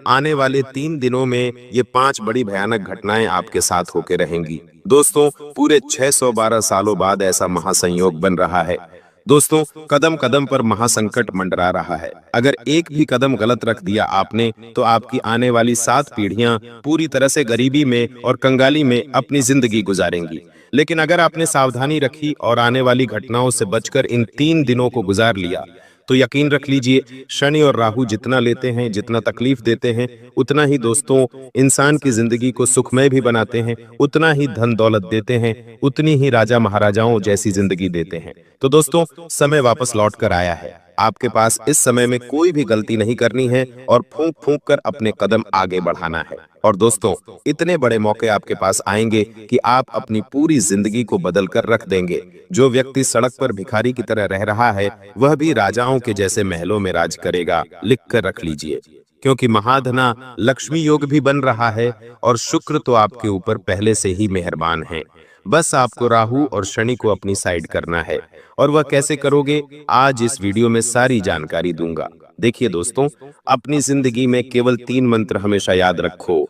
आने वाले 3 दिनों में ये 5 बड़ी भयानक घटनाएं आपके साथ होके रहेंगी। दोस्तों, पूरे 612 सालों बाद ऐसा महासंयोग बन रहा है। दोस्तों, कदम कदम पर महासंकट मंडरा रहा है। अगर एक भी कदम गलत रख दिया आपने, तो आपकी आने वाली 7 पीढ़ियां पूरी तरह से गरीबी में और कंगाली में अपनी जिंदगी गुजारेंगी। लेकिन अगर आपने सावधानी रखी और आने वाली घटनाओं से बचकर इन 3 दिनों को गुजार लिया, तो यकीन रख लीजिए, शनि और राहु जितना लेते हैं, जितना तकलीफ देते हैं, उतना ही दोस्तों इंसान की जिंदगी को सुखमय भी बनाते हैं, उतना ही धन दौलत देते हैं, उतनी ही राजा महाराजाओं जैसी जिंदगी देते हैं। तो दोस्तों, समय वापस लौट कर आया है। आपके पास इस समय में कोई भी गलती नहीं करनी है और फूंक फूंक कर अपने कदम आगे बढ़ाना है। और दोस्तों, इतने बड़े मौके आपके पास आएंगे कि आप अपनी पूरी जिंदगी को बदल कर रख देंगे। जो व्यक्ति सड़क पर भिखारी की तरह रह रहा है, वह भी राजाओं के जैसे महलों में राज करेगा। लिख कर रख लीजिए, क्योंकि महाधना लक्ष्मी योग भी बन रहा है और शुक्र तो आपके ऊपर पहले से ही मेहरबान है। बस आपको राहु और शनि को अपनी साइड करना है। और वह कैसे करोगे, आज इस वीडियो में सारी जानकारी दूंगा। देखिए दोस्तों, अपनी जिंदगी में केवल 3 मंत्र हमेशा याद रखो।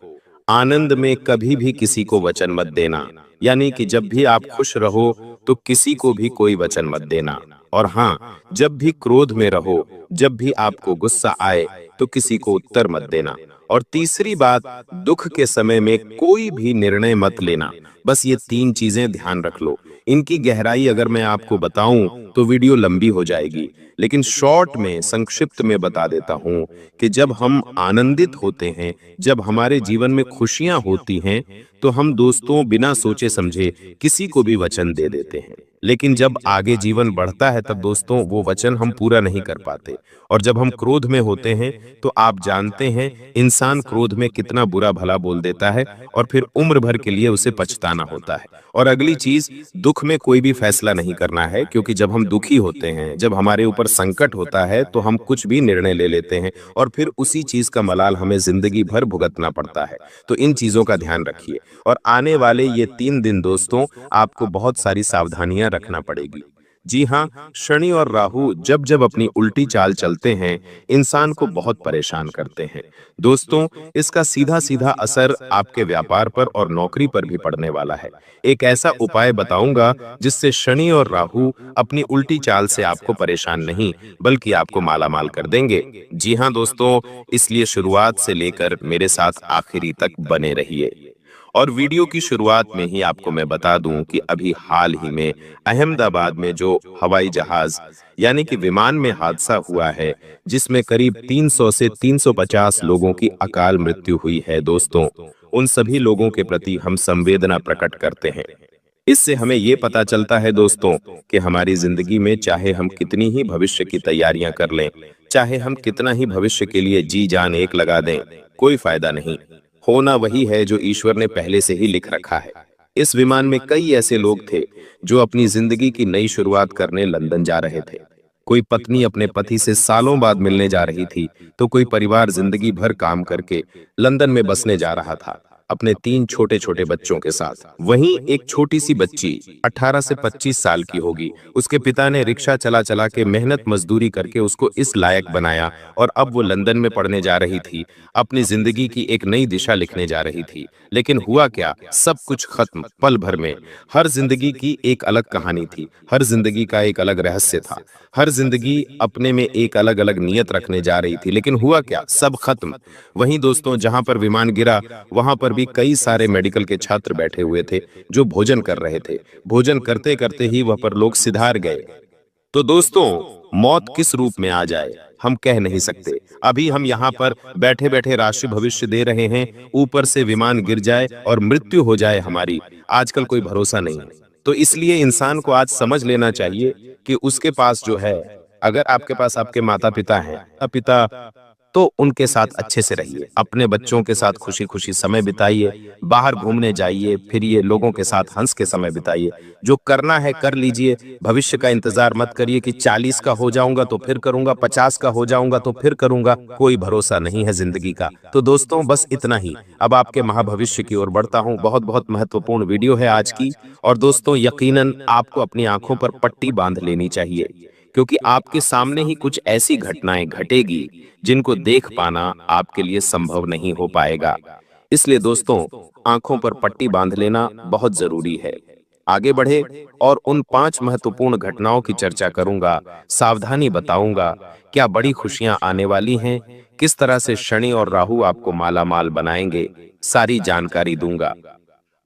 आनंद में कभी भी किसी को वचन मत देना, यानी कि जब भी आप खुश रहो तो किसी को भी कोई वचन मत देना। और हाँ, जब भी क्रोध में रहो, जब भी आपको गुस्सा आए, तो किसी को उत्तर मत देना। और तीसरी बात, दुख के समय में कोई भी निर्णय मत लेना। बस ये 3 चीजें ध्यान रख लो। इनकी गहराई अगर मैं आपको बताऊं तो वीडियो लंबी हो जाएगी, लेकिन शॉर्ट में संक्षिप्त में बता देता हूं कि जब हम आनंदित होते हैं, जब हमारे जीवन में खुशियां होती हैं, तो हम दोस्तों बिना सोचे समझे किसी को भी वचन दे देते हैं। लेकिन जब आगे जीवन बढ़ता है, तब दोस्तों वो वचन हम पूरा नहीं कर पाते। और जब हम क्रोध में होते हैं, तो आप जानते हैं इंसान क्रोध में कितना बुरा भला बोल देता है और फिर उम्र भर के लिए उसे पछताना होता है। और अगली चीज, दुख में कोई भी फैसला नहीं करना है, क्योंकि जब हम दुखी होते हैं, जब हमारे ऊपर संकट होता है, तो हम कुछ भी निर्णय ले लेते हैं और फिर उसी चीज का मलाल हमें जिंदगी भर भुगतना पड़ता है। तो इन चीजों का ध्यान रखिए। और आने वाले ये 3 दिन दोस्तों, आपको बहुत सारी सावधानियां रखना पड़ेगी। जी हाँ, शनि और राहु जब जब अपनी उल्टी चाल चलते हैं, इंसान को बहुत परेशान करते हैं। दोस्तों, इसका सीधा सीधा असर आपके व्यापार पर और नौकरी पर भी पड़ने वाला है। एक ऐसा उपाय बताऊंगा जिससे शनि और राहु अपनी उल्टी चाल से आपको परेशान नहीं, बल्कि आपको मालामाल कर देंगे। जी हाँ दोस्तों, इसलिए शुरुआत से लेकर मेरे साथ आखिरी तक बने रहिए। और वीडियो की शुरुआत में ही आपको मैं बता दूं कि अभी हाल ही में अहमदाबाद में जो हवाई जहाज यानी कि विमान में हादसा हुआ है, जिसमें करीब 300 से 350 लोगों की अकाल मृत्यु हुई है दोस्तों, उन सभी लोगों के प्रति हम संवेदना प्रकट करते हैं। इससे हमें ये पता चलता है दोस्तों कि हमारी जिंदगी में चाहे हम कितनी ही भविष्य की तैयारियां कर लें, चाहे हम कितना ही भविष्य के लिए जी जान एक लगा दें, कोई फायदा नहीं। होना वही है जो ईश्वर ने पहले से ही लिख रखा है। इस विमान में कई ऐसे लोग थे जो अपनी जिंदगी की नई शुरुआत करने लंदन जा रहे थे। कोई पत्नी अपने पति से सालों बाद मिलने जा रही थी, तो कोई परिवार जिंदगी भर काम करके लंदन में बसने जा रहा था अपने 3 छोटे छोटे बच्चों के साथ। वहीं एक छोटी सी बच्ची 18 से 25 साल की होगी। उसके पिता ने रिक्शा चला चला के मेहनत मजदूरी करके उसको इस लायक बनाया और अब वो लंदन में पढ़ने जा रही थी, अपनी जिंदगी की एक नई दिशा लिखने जा रही थी। लेकिन हुआ क्या, सब कुछ खत्म पल भर में। हर जिंदगी की एक अलग कहानी थी, हर जिंदगी का एक अलग रहस्य था, हर जिंदगी अपने में एक अलग अलग नियत रखने जा रही थी। लेकिन हुआ क्या, सब खत्म। वहीं दोस्तों, जहां पर विमान गिरा, वहां पर भी कई सारे मेडिकल के छात्र बैठे हुए थे जो भोजन कर रहे थे। भोजन करते करते ही वह पर लोग सिधार गए। तो दोस्तों, मौत किस रूप में आ जाए हम कह नहीं सकते। अभी हम यहाँ पर बैठे बैठे राष्ट्रीय भविष्य दे रहे हैं, ऊपर से विमान गिर जाए और मृत्यु हो जाए हमारी, आजकल कोई भरोसा नहीं। तो इसलिए इंसान को आज समझ लेना चाहिए कि उसके पास जो है, अगर आपके पास आपके माता पिता हैं, पिता, तो उनके साथ अच्छे से रहिए। अपने बच्चों के साथ खुशी खुशी समय बिताइए, बाहर घूमने जाइए, फिरिए, लोगों के साथ हंस के समय बिताइए। जो करना है कर लीजिए। भविष्य का इंतजार मत करिए कि 40 का हो जाऊंगा तो फिर करूंगा, 50 का हो जाऊंगा तो फिर करूंगा। कोई भरोसा नहीं है जिंदगी का। तो दोस्तों, बस इतना ही। अब आपके महाभविष्य की ओर बढ़ता हूं। बहुत बहुत महत्वपूर्ण वीडियो है आज की। और दोस्तों, यकीनन आपको अपनी आंखों पर पट्टी बांध लेनी चाहिए, क्योंकि आपके सामने ही कुछ ऐसी घटनाएं घटेगी जिनको देख पाना आपके लिए संभव नहीं हो पाएगा। इसलिए दोस्तों, आंखों पर पट्टी बांध लेना बहुत जरूरी है। आगे बढ़े और उन 5 महत्वपूर्ण घटनाओं की चर्चा करूंगा, सावधानी बताऊंगा, क्या बड़ी खुशियां आने वाली हैं, किस तरह से शनि और राहु आपको मालामाल बनाएंगे, सारी जानकारी दूंगा।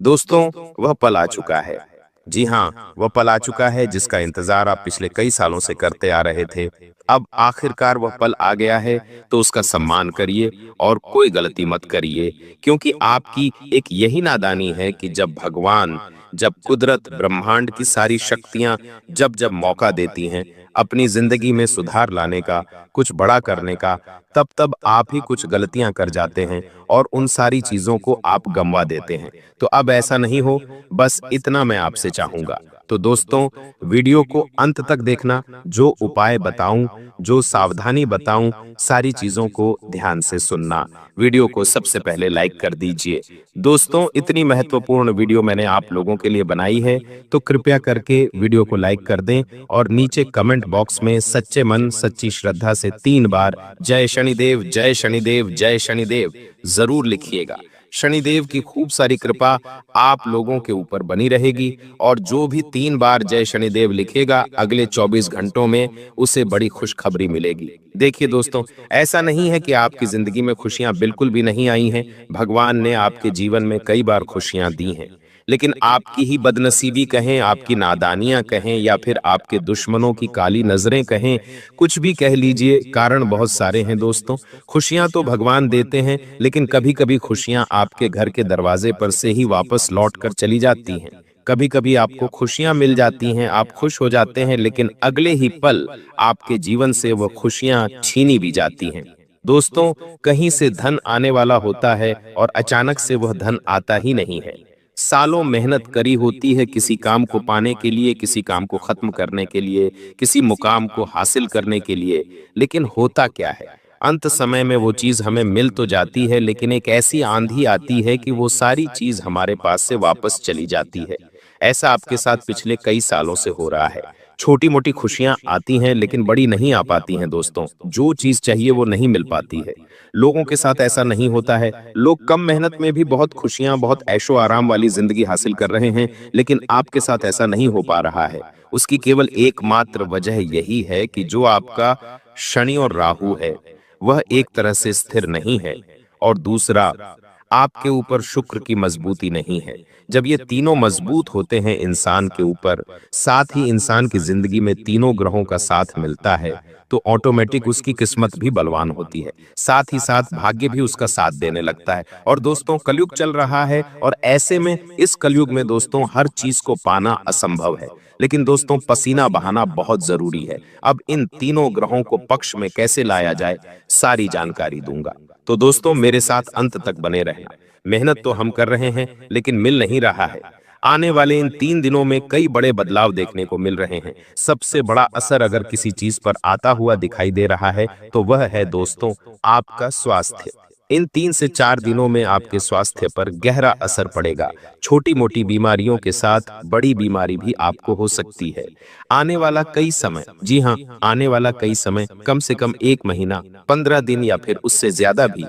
दोस्तों, वह पल आ चुका है। जी हाँ, वह पल आ चुका है जिसका इंतजार आप पिछले कई सालों से करते आ रहे थे। अब आखिरकार वह पल आ गया है, तो उसका सम्मान करिए और कोई गलती मत करिए, क्योंकि आपकी एक यही नादानी है कि जब भगवान, जब कुदरत, ब्रह्मांड की सारी शक्तियां जब जब मौका देती हैं अपनी जिंदगी में सुधार लाने का, कुछ बड़ा करने का, तब तब आप ही कुछ गलतियां कर जाते हैं और उन सारी चीजों को आप गंवा देते हैं। तो अब ऐसा नहीं हो, बस इतना मैं आपसे चाहूंगा। तो दोस्तों, वीडियो को अंत तक देखना, जो उपाय बताऊं, जो सावधानी बताऊं, सारी चीजों को ध्यान से सुनना। वीडियो को सबसे पहले लाइक कर दीजिए। दोस्तों, इतनी महत्वपूर्ण वीडियो मैंने आप लोगों के लिए बनाई है, तो कृपया करके वीडियो को लाइक कर दें और नीचे कमेंट बॉक्स में सच्चे मन सच्ची श्रद्धा से 3 बार जय शनिदेव, जय शनिदेव, जय शनिदेव जरूर लिखिएगा। शनिदेव की खूब सारी कृपा आप लोगों के ऊपर बनी रहेगी और जो भी 3 बार जय शनिदेव लिखेगा, अगले 24 घंटों में उसे बड़ी खुशखबरी मिलेगी। देखिए दोस्तों, ऐसा नहीं है कि आपकी जिंदगी में खुशियां बिल्कुल भी नहीं आई हैं। भगवान ने आपके जीवन में कई बार खुशियां दी हैं, लेकिन आपकी ही बदनसीबी कहें, आपकी नादानियां कहें, या फिर आपके दुश्मनों की काली नजरें कहें, कुछ भी कह लीजिए, कारण बहुत सारे हैं दोस्तों। खुशियां तो भगवान देते हैं, लेकिन कभी कभी खुशियां आपके घर के दरवाजे पर से ही वापस लौट कर चली जाती हैं। कभी कभी आपको खुशियां मिल जाती हैं, आप खुश हो जाते हैं, लेकिन अगले ही पल आपके जीवन से वह खुशियां छीनी भी जाती हैं। दोस्तों, कहीं से धन आने वाला होता है और अचानक से वह धन आता ही नहीं है। सालों मेहनत करी होती है किसी काम को पाने के लिए, किसी काम को खत्म करने के लिए, किसी मुकाम को हासिल करने के लिए, लेकिन होता क्या है, अंत समय में वो चीज हमें मिल तो जाती है, लेकिन एक ऐसी आंधी आती है कि वो सारी चीज हमारे पास से वापस चली जाती है। ऐसा आपके साथ पिछले कई सालों से हो रहा है। छोटी मोटी खुशियां आती हैं, लेकिन बड़ी नहीं आ पाती हैं दोस्तों। जो चीज चाहिए वो नहीं मिल पाती है। लोगों के साथ ऐसा नहीं होता है। लोग कम मेहनत में भी बहुत खुशियां, बहुत ऐशो आराम वाली जिंदगी हासिल कर रहे हैं, लेकिन आपके साथ ऐसा नहीं हो पा रहा है। उसकी केवल एकमात्र वजह यही है कि जो आपका शनि और राहु है, वह एक तरह से स्थिर नहीं है, और दूसरा, आपके ऊपर शुक्र की मजबूती नहीं है। जब ये तीनों मजबूत होते हैं इंसान के ऊपर, साथ ही इंसान की जिंदगी में तीनों ग्रहों का साथ मिलता है, तो ऑटोमेटिक उसकी किस्मत भी बलवान होती है, साथ ही साथ भाग्य भी उसका साथ देने लगता है। और दोस्तों, कलयुग चल रहा है, और ऐसे में इस कलयुग में दोस्तों हर चीज को पाना असंभव है, लेकिन दोस्तों पसीना बहाना बहुत जरूरी है। अब इन तीनों ग्रहों को पक्ष में कैसे लाया जाए, सारी जानकारी दूंगा। तो दोस्तों, मेरे साथ अंत तक बने रहना। मेहनत तो हम कर रहे हैं, लेकिन मिल नहीं रहा है। आने वाले इन 3 दिनों में कई बड़े बदलाव देखने को मिल रहे हैं। सबसे बड़ा असर अगर किसी चीज पर आता हुआ दिखाई दे रहा है, तो वह है दोस्तों आपका स्वास्थ्य। इन 3 से 4 दिनों में आपके स्वास्थ्य पर गहरा असर पड़ेगा। छोटी मोटी बीमारियों के साथ बड़ी बीमारी भी आपको हो सकती है। आने वाला कई समय, जी हाँ, आने वाला कई समय, कम से कम 1 महीना, 15 दिन या फिर उससे ज्यादा भी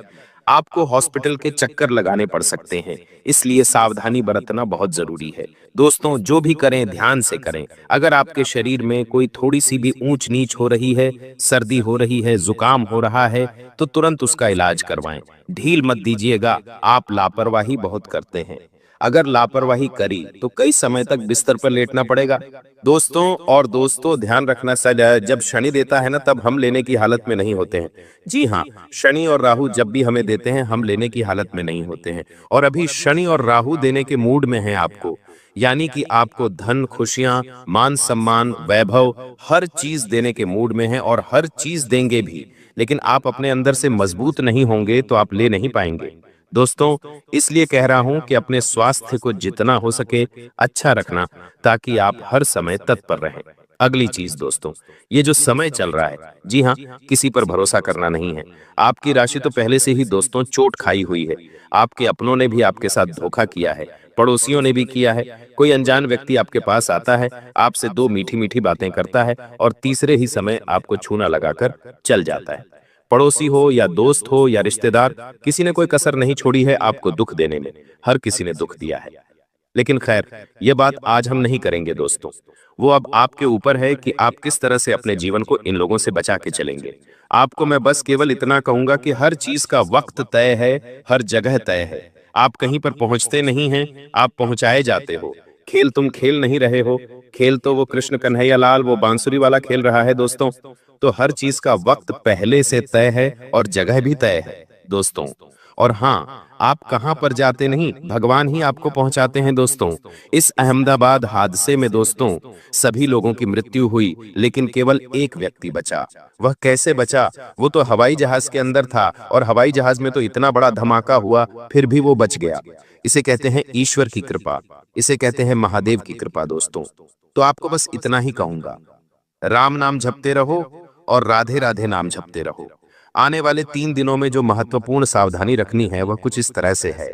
आपको हॉस्पिटल के चक्कर लगाने पड़ सकते हैं। इसलिए सावधानी बरतना बहुत जरूरी है। दोस्तों, जो भी करें ध्यान से करें। अगर आपके शरीर में कोई थोड़ी सी भी ऊंच नीच हो रही है, सर्दी हो रही है, जुकाम हो रहा है, तो तुरंत उसका इलाज करवाएं। ढील मत दीजिएगा, आप लापरवाही बहुत करते हैं। अगर लापरवाही करी तो कई समय तक बिस्तर पर लेटना पड़ेगा। दोस्तों ध्यान रखना, जब शनि देता है ना, तब हम लेने की हालत में नहीं होते हैं। जी हाँ, शनि और राहु जब भी हमें देते हैं, हम लेने की हालत में नहीं होते हैं। और अभी शनि और राहु देने के मूड में है आपको, यानी कि आपको धन, खुशियां, मान सम्मान, वैभव, हर चीज देने के मूड में है, और हर चीज देंगे भी, लेकिन आप अपने अंदर से मजबूत नहीं होंगे तो आप ले नहीं पाएंगे। दोस्तों, इसलिए कह रहा हूं कि अपने स्वास्थ्य को जितना हो सके अच्छा रखना, ताकि आप हर समय तत्पर रहें। अगली चीज दोस्तों, ये जो समय चल रहा है, जी हाँ, किसी पर भरोसा करना नहीं है। आपकी राशि तो पहले से ही दोस्तों चोट खाई हुई है। आपके अपनों ने भी आपके साथ धोखा किया है, पड़ोसियों ने भी किया है। कोई अनजान व्यक्ति आपके पास आता है, आपसे दो मीठी मीठी बातें करता है और तीसरे ही समय आपको छूना लगाकर चल जाता है। पड़ोसी हो या दोस्त हो या रिश्तेदार, किसी ने कोई कसर नहीं छोड़ी है आपको दुख देने में। हर किसी ने दुख दिया है। लेकिन खैर, ये बात आज हम नहीं करेंगे दोस्तों। वो अब आपके ऊपर है कि आप किस तरह से अपने जीवन को इन लोगों से बचा के चलेंगे। आपको मैं बस केवल इतना कहूंगा कि हर चीज का वक्त तय है, हर जगह तय है। आप कहीं पर पहुंचते नहीं हैं, आप पहुंचाए जाते हो। खेल तुम खेल नहीं रहे हो, खेल तो वो कृष्ण कन्हैया लाल वो बांसुरी वाला खेल रहा है दोस्तों। तो हर चीज का वक्त पहले से तय है और जगह भी तय है दोस्तों। और हाँ, आप कहां पर जाते नहीं, भगवान ही आपको पहुंचाते हैं दोस्तों। इस अहमदाबाद हादसे में दोस्तों सभी लोगों की मृत्यु हुई, लेकिन केवल एक व्यक्ति बचा। वह कैसे बचा? वो तो हवाई जहाज के अंदर था और हवाई जहाज में तो इतना बड़ा धमाका हुआ, फिर भी वो बच गया। इसे कहते हैं ईश्वर की कृपा, इसे कहते हैं महादेव की कृपा दोस्तों। तो आपको बस इतना ही कहूंगा, राम नाम जपते रहो और राधे राधे नाम जपते रहो। आने वाले 3 दिनों में जो महत्वपूर्ण सावधानी रखनी है वह कुछ इस तरह से है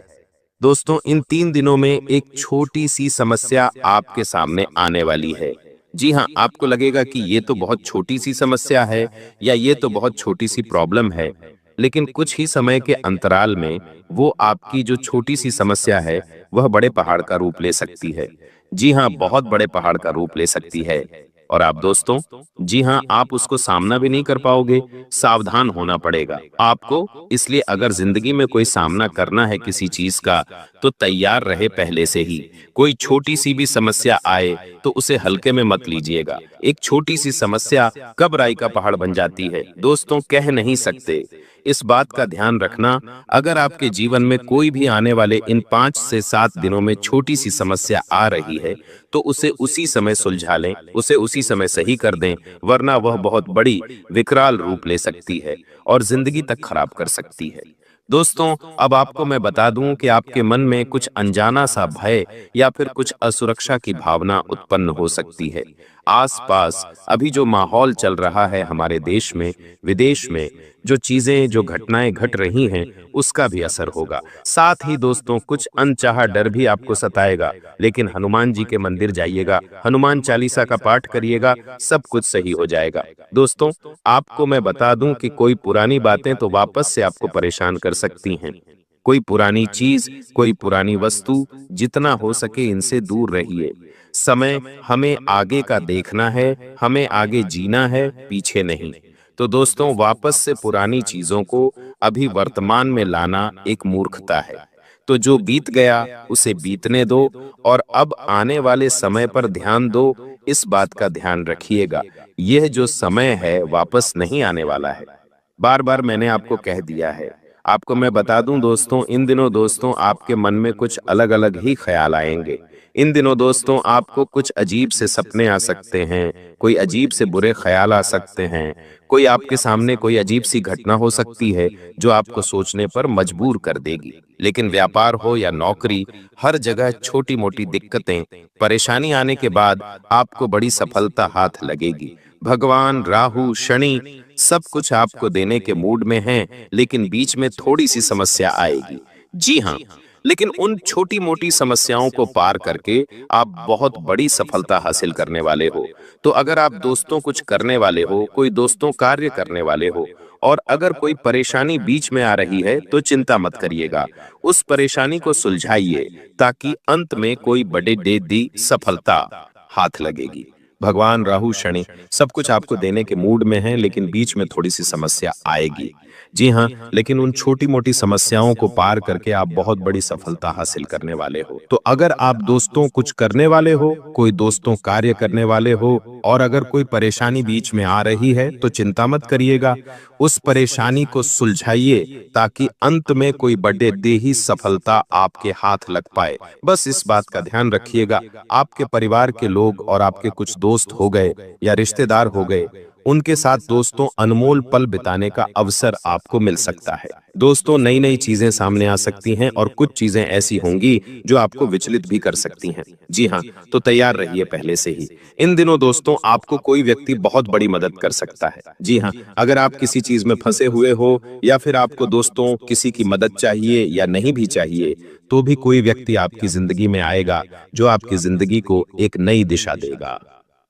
दोस्तों। इन 3 दिनों में एक छोटी सी समस्या आपके सामने आने वाली है। जी हाँ, आपको लगेगा कि ये तो बहुत छोटी सी समस्या है या ये तो बहुत छोटी सी प्रॉब्लम है, लेकिन कुछ ही समय के अंतराल में वो आपकी जो छोटी सी समस्या है वह बड़े पहाड़ का रूप ले सकती है। जी हाँ, बहुत बड़े पहाड़ का रूप ले सकती है। और आप दोस्तों, जी हाँ, आप उसको सामना भी नहीं कर पाओगे, सावधान होना पड़ेगा आपको। इसलिए अगर जिंदगी में कोई सामना करना है किसी चीज का, तो तैयार रहे पहले से ही। कोई छोटी सी भी समस्या आए तो उसे हल्के में मत लीजिएगा। एक छोटी सी समस्या कब राई का पहाड़ बन जाती है दोस्तों, कह नहीं सकते। इस बात का ध्यान रखना, अगर आपके जीवन में कोई भी आने वाले इन 5 से 7 दिनों में छोटी सी समस्या आ रही है, तो उसे उसी समय सुलझा लें, उसे उसी समय सही कर दें, वरना वह बहुत बड़ी विकराल रूप ले सकती है और जिंदगी तक खराब कर सकती है। दोस्तों, अब आपको मैं बता दूं कि आपके मन में कुछ अनजाना सा भय या फिर कुछ असुरक्षा की भावना उत्पन्न हो सकती है। आसपास अभी जो माहौल चल रहा है हमारे देश में, विदेश में, जो चीजें जो घटनाएं घट रही हैं, उसका भी असर होगा। साथ ही दोस्तों, कुछ अनचाहा डर भी आपको सताएगा, लेकिन हनुमान जी के मंदिर जाइएगा, हनुमान चालीसा का पाठ करिएगा, सब कुछ सही हो जाएगा। दोस्तों, आपको मैं बता दूं कि कोई पुरानी बातें तो वापस से आपको परेशान कर सकती हैं। कोई पुरानी चीज, कोई पुरानी वस्तु, जितना हो सके इनसे दूर रहिए। समय हमें आगे का देखना है, हमें आगे जीना है, पीछे नहीं। तो दोस्तों, वापस से पुरानी चीजों को अभी वर्तमान में लाना एक मूर्खता है। तो जो बीत गया उसे बीतने दो और अब आने वाले समय पर ध्यान दो। इस बात का ध्यान रखिएगा, यह जो समय है वापस नहीं आने वाला है। बार बार मैंने आपको कह दिया है। आपको मैं बता दूं दोस्तों, इन दिनों दोस्तों आपके मन में कुछ अलग अलग ही ख्याल आएंगे। इन दिनों दोस्तों आपको कुछ अजीब से सपने आ सकते हैं, कोई अजीब से बुरे ख्याल आ सकते हैं, कोई आपके सामने कोई अजीब सी घटना हो सकती है जो आपको सोचने पर मजबूर कर देगी। लेकिन व्यापार हो या नौकरी, हर जगह छोटी मोटी दिक्कतें, परेशानी आने के बाद आपको बड़ी सफलता हाथ लगेगी। भगवान राहु शनि सब कुछ आपको देने के मूड में हैं, लेकिन बीच में थोड़ी सी समस्या आएगी। जी हाँ, लेकिन उन छोटी मोटी समस्याओं को पार करके आप बहुत बड़ी सफलता हासिल करने वाले हो। तो अगर आप दोस्तों कुछ करने वाले हो, कोई दोस्तों कार्य करने वाले हो, और अगर कोई परेशानी बीच में आ रही है तो चिंता मत करिएगा, उस परेशानी को सुलझाइए, ताकि अंत में कोई बड़े दी सफलता हाथ लगेगी। भगवान राहु शनि सब कुछ आपको देने के मूड में हैं, लेकिन बीच में थोड़ी सी समस्या आएगी। जी हाँ, लेकिन उन छोटी मोटी समस्याओं को पार करके आप बहुत बड़ी सफलता हासिल करने वाले हो। तो अगर आप दोस्तों कुछ करने वाले हो, कोई दोस्तों कार्य करने वाले हो, और अगर कोई परेशानी बीच में आ रही है तो चिंता मत करिएगा, उस परेशानी को सुलझाइए, ताकि अंत में कोई बड़े देही सफलता आपके हाथ लग पाए। बस इस बात का ध्यान रखिएगा। आपके परिवार के लोग और आपके कुछ दोस्त हो गए या रिश्तेदार हो गए, उनके साथ दोस्तों अनमोल पल बिताने का अवसर आपको मिल सकता है। दोस्तों नई नई चीजें सामने आ सकती हैं और कुछ चीजें ऐसी होंगी जो आपको विचलित भी कर सकती हैं। जी हाँ, तो तैयार रहिए पहले से ही। इन दिनों दोस्तों आपको कोई व्यक्ति बहुत बड़ी मदद कर सकता है। जी हाँ, अगर आप किसी चीज में फंसे हुए हो या फिर आपको दोस्तों किसी की मदद चाहिए या नहीं भी चाहिए, तो भी कोई व्यक्ति आपकी जिंदगी में आएगा जो आपकी जिंदगी को एक नई दिशा देगा।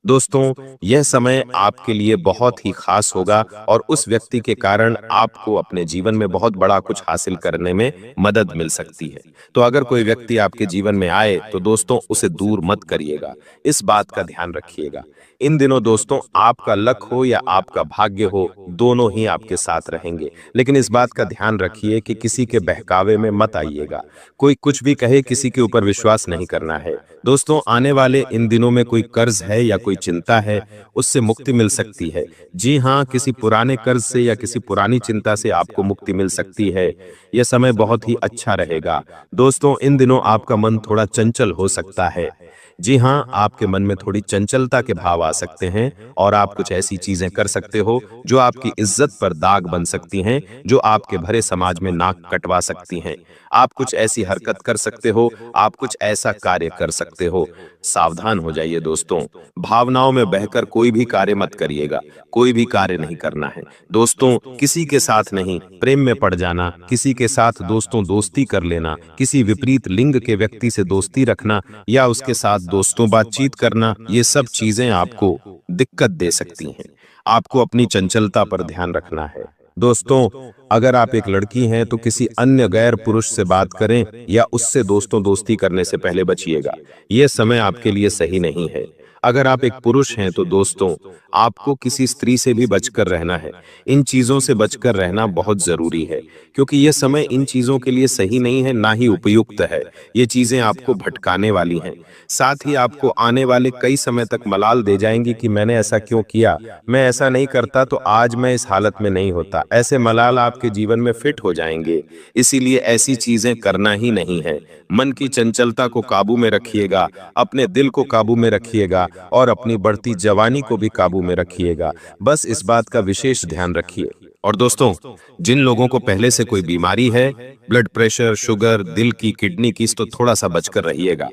दोस्तों यह समय आपके लिए बहुत ही खास होगा और उस व्यक्ति के कारण आपको अपने जीवन में बहुत बड़ा कुछ हासिल करने में मदद मिल सकती है। तो अगर कोई व्यक्ति आपके जीवन में आए तो दोस्तों उसे दूर मत करिएगा, इस बात का ध्यान रखिएगा। इन दिनों दोस्तों आपका लक हो या आपका भाग्य हो, दोनों ही आपके साथ रहेंगे, लेकिन इस बात का ध्यान रखिए कि किसी के बहकावे में मत आइएगा। कोई कुछ भी कहे किसी के ऊपर विश्वास नहीं करना है। दोस्तों आने वाले इन दिनों में कोई कर्ज है या कोई चिंता है, उससे मुक्ति मिल सकती है। जी हाँ, किसी पुराने कर्ज से या किसी पुरानी चिंता से आपको मुक्ति मिल सकती है। यह समय बहुत ही अच्छा रहेगा। दोस्तों इन दिनों आपका मन थोड़ा चंचल हो सकता है। जी हाँ, आपके मन में थोड़ी चंचलता के भाव आ सकते हैं और आप कुछ ऐसी चीजें कर सकते हो जो आपकी इज्जत पर दाग बन सकती हैं, जो आपके भरे समाज में नाक कटवा सकती हैं। आप कुछ ऐसी हरकत कर सकते हो, आप कुछ ऐसा कार्य कर सकते हो। सावधान हो जाइए दोस्तों, भावनाओं में बहकर कोई भी कार्य मत करिएगा, कोई भी कार्य नहीं करना है। दोस्तों किसी के साथ नहीं, प्रेम में पड़ जाना, किसी के साथ दोस्तों दोस्ती कर लेना, किसी विपरीत लिंग के व्यक्ति से दोस्ती रखना या उसके साथ दोस्तों बातचीत करना, ये सब चीजें आपको दिक्कत दे सकती हैं। आपको अपनी चंचलता पर ध्यान रखना है। दोस्तों अगर आप एक लड़की हैं तो किसी अन्य गैर पुरुष से बात करें या उससे दोस्तों दोस्ती करने से पहले बचिएगा। यह समय आपके लिए सही नहीं है। अगर आप एक पुरुष हैं तो दोस्तों आपको किसी स्त्री से भी बचकर रहना है। इन चीजों से बचकर रहना बहुत जरूरी है, क्योंकि यह समय इन चीजों के लिए सही नहीं है, ना ही उपयुक्त है। ये चीजें आपको भटकाने वाली हैं। साथ ही आपको आने वाले कई समय तक मलाल दे जाएंगी कि मैंने ऐसा क्यों किया, मैं ऐसा नहीं करता तो आज मैं इस हालत में नहीं होता। ऐसे मलाल आपके जीवन में फिट हो जाएंगे। इसीलिए ऐसी चीजें करना ही नहीं है। मन की चंचलता को काबू में रखिएगा, अपने दिल को काबू में रखिएगा और अपनी बढ़ती जवानी को भी काबू में रखिएगा। बस इस बात का विशेष ध्यान रखिए। और दोस्तों जिन लोगों को पहले से कोई बीमारी है, ब्लड प्रेशर, शुगर, दिल की, किडनी की, तो थोड़ा सा बचकर रहिएगा।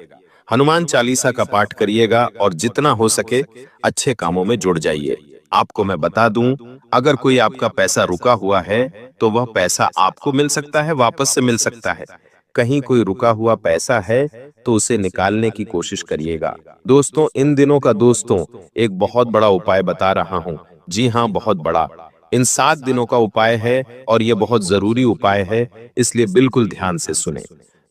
हनुमान चालीसा का पाठ करिएगा और जितना हो सके अच्छे कामों में जुड़ जाइए। आपको मैं बता दूं, अगर कोई आपका पैसा रुका हुआ है तो वह पैसा आपको मिल सकता है, वापस से मिल सकता है। कहीं कोई रुका हुआ पैसा है तो उसे निकालने की कोशिश करिएगा। दोस्तों इन दिनों का दोस्तों एक बहुत बड़ा उपाय बता रहा हूं। जी हां, बहुत बड़ा। इन 7 दिनों का उपाय है और यह बहुत जरूरी उपाय है, इसलिए बिल्कुल ध्यान से सुने।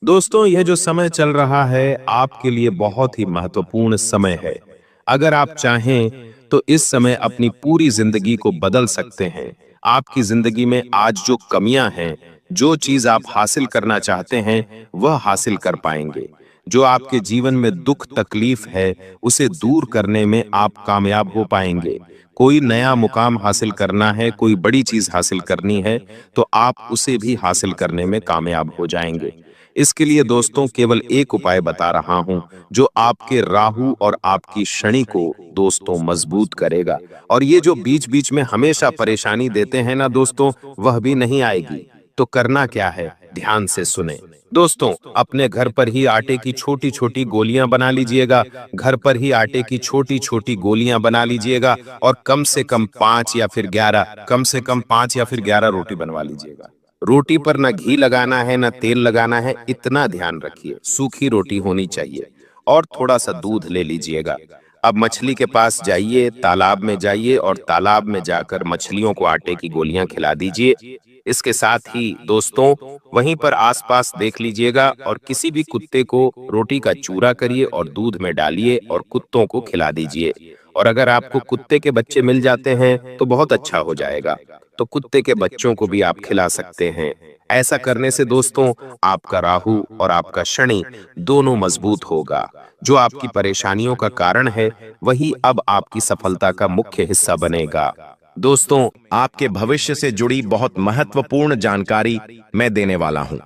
दोस्तों यह जो समय चल रहा है आपके लिए बहुत ही महत्वपूर्ण समय है। अगर आप चाहें तो इस समय अपनी पूरी जिंदगी को बदल सकते हैं। आपकी जिंदगी में आज जो कमियां हैं, जो चीज आप हासिल करना चाहते हैं, वह हासिल कर पाएंगे। जो आपके जीवन में दुख तकलीफ है, उसे दूर करने में आप कामयाब हो पाएंगे। कोई नया मुकाम हासिल करना है, कोई बड़ी चीज हासिल करनी है, तो आप उसे भी हासिल करने में कामयाब हो जाएंगे। इसके लिए दोस्तों केवल एक उपाय बता रहा हूं, जो आपके राहु और आपकी शनि को दोस्तों मजबूत करेगा। और ये जो बीच बीच में हमेशा परेशानी देते हैं ना दोस्तों, वह भी नहीं आएगी। तो करना क्या है, ध्यान से सुने। दोस्तों अपने घर पर ही आटे की छोटी छोटी गोलियां बना लीजिएगा। घर पर ही आटे की छोटी छोटी गोलियां बना लीजिएगा और कम से कम 5 या फिर 11, कम से कम 5 या फिर 11 रोटी बनवा लीजिएगा। रोटी पर ना घी लगाना है ना तेल लगाना है, इतना ध्यान रखिए। सूखी रोटी होनी चाहिए और थोड़ा सा दूध ले लीजिएगा। अब मछली के पास जाइए, तालाब में जाइए और तालाब में जाकर मछलियों को आटे की गोलियां खिला दीजिए। इसके साथ ही दोस्तों वहीं पर आसपास देख लीजिएगा और किसी भी कुत्ते को रोटी का चूरा करिए और दूध में डालिए और कुत्तों को खिला दीजिए। और अगर आपको कुत्ते के बच्चे मिल जाते हैं तो बहुत अच्छा हो जाएगा, तो कुत्ते के बच्चों को भी आप खिला सकते हैं। ऐसा करने से दोस्तों आपका राहु और आपका शनि दोनों मजबूत होगा। जो आपकी परेशानियों का कारण है वही अब आपकी सफलता का मुख्य हिस्सा बनेगा। दोस्तों आपके भविष्य से जुड़ी बहुत महत्वपूर्ण जानकारी मैं देने वाला हूं।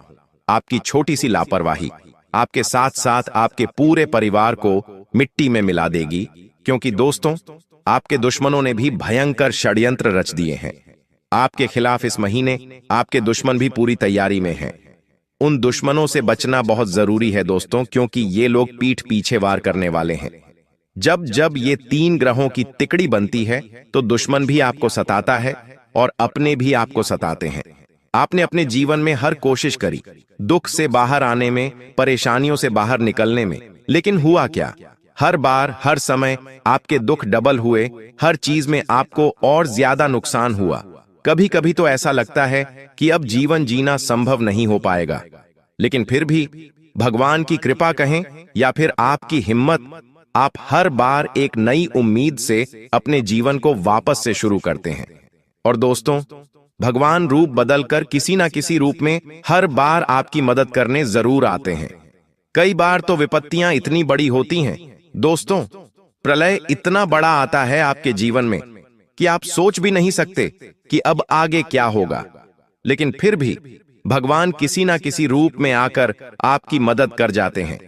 आपकी छोटी सी लापरवाही आपके साथ साथ आपके पूरे परिवार को मिट्टी में मिला देगी, क्योंकि दोस्तों, आपके दुश्मनों ने भी भयंकर षड्यंत्र रच दिए हैं। आपके खिलाफ इस महीने आपके दुश्मन भी पूरी तैयारी में हैं। उन दुश्मनों से बचना बहुत जरूरी है दोस्तों, क्योंकि ये लोग पीठ पीछे वार करने वाले हैं। जब जब ये 3 ग्रहों की तिकड़ी बनती है तो दुश्मन भी आपको सताता है और अपने भी आपको सताते हैं। आपने अपने जीवन में हर कोशिश करी दुख से बाहर आने में, परेशानियों से बाहर निकलने में, लेकिन हुआ क्या? हर बार, हर समय आपके दुख डबल हुए, हर चीज में आपको और ज्यादा नुकसान हुआ। कभी कभी तो ऐसा लगता है कि अब जीवन जीना संभव नहीं हो पाएगा। लेकिन फिर भी भगवान की कृपा कहें या फिर आपकी हिम्मत, आप हर बार एक नई उम्मीद से अपने जीवन को वापस से शुरू करते हैं। और दोस्तों, भगवान रूप बदलकर किसी ना किसी रूप में हर बार आपकी मदद करने जरूर आते हैं। कई बार तो विपत्तियां इतनी बड़ी होती हैं दोस्तों, प्रलय इतना बड़ा आता है आपके जीवन में कि आप सोच भी नहीं सकते कि अब आगे क्या होगा। लेकिन फिर भी भगवान किसी ना किसी रूप में आकर आपकी मदद कर जाते हैं।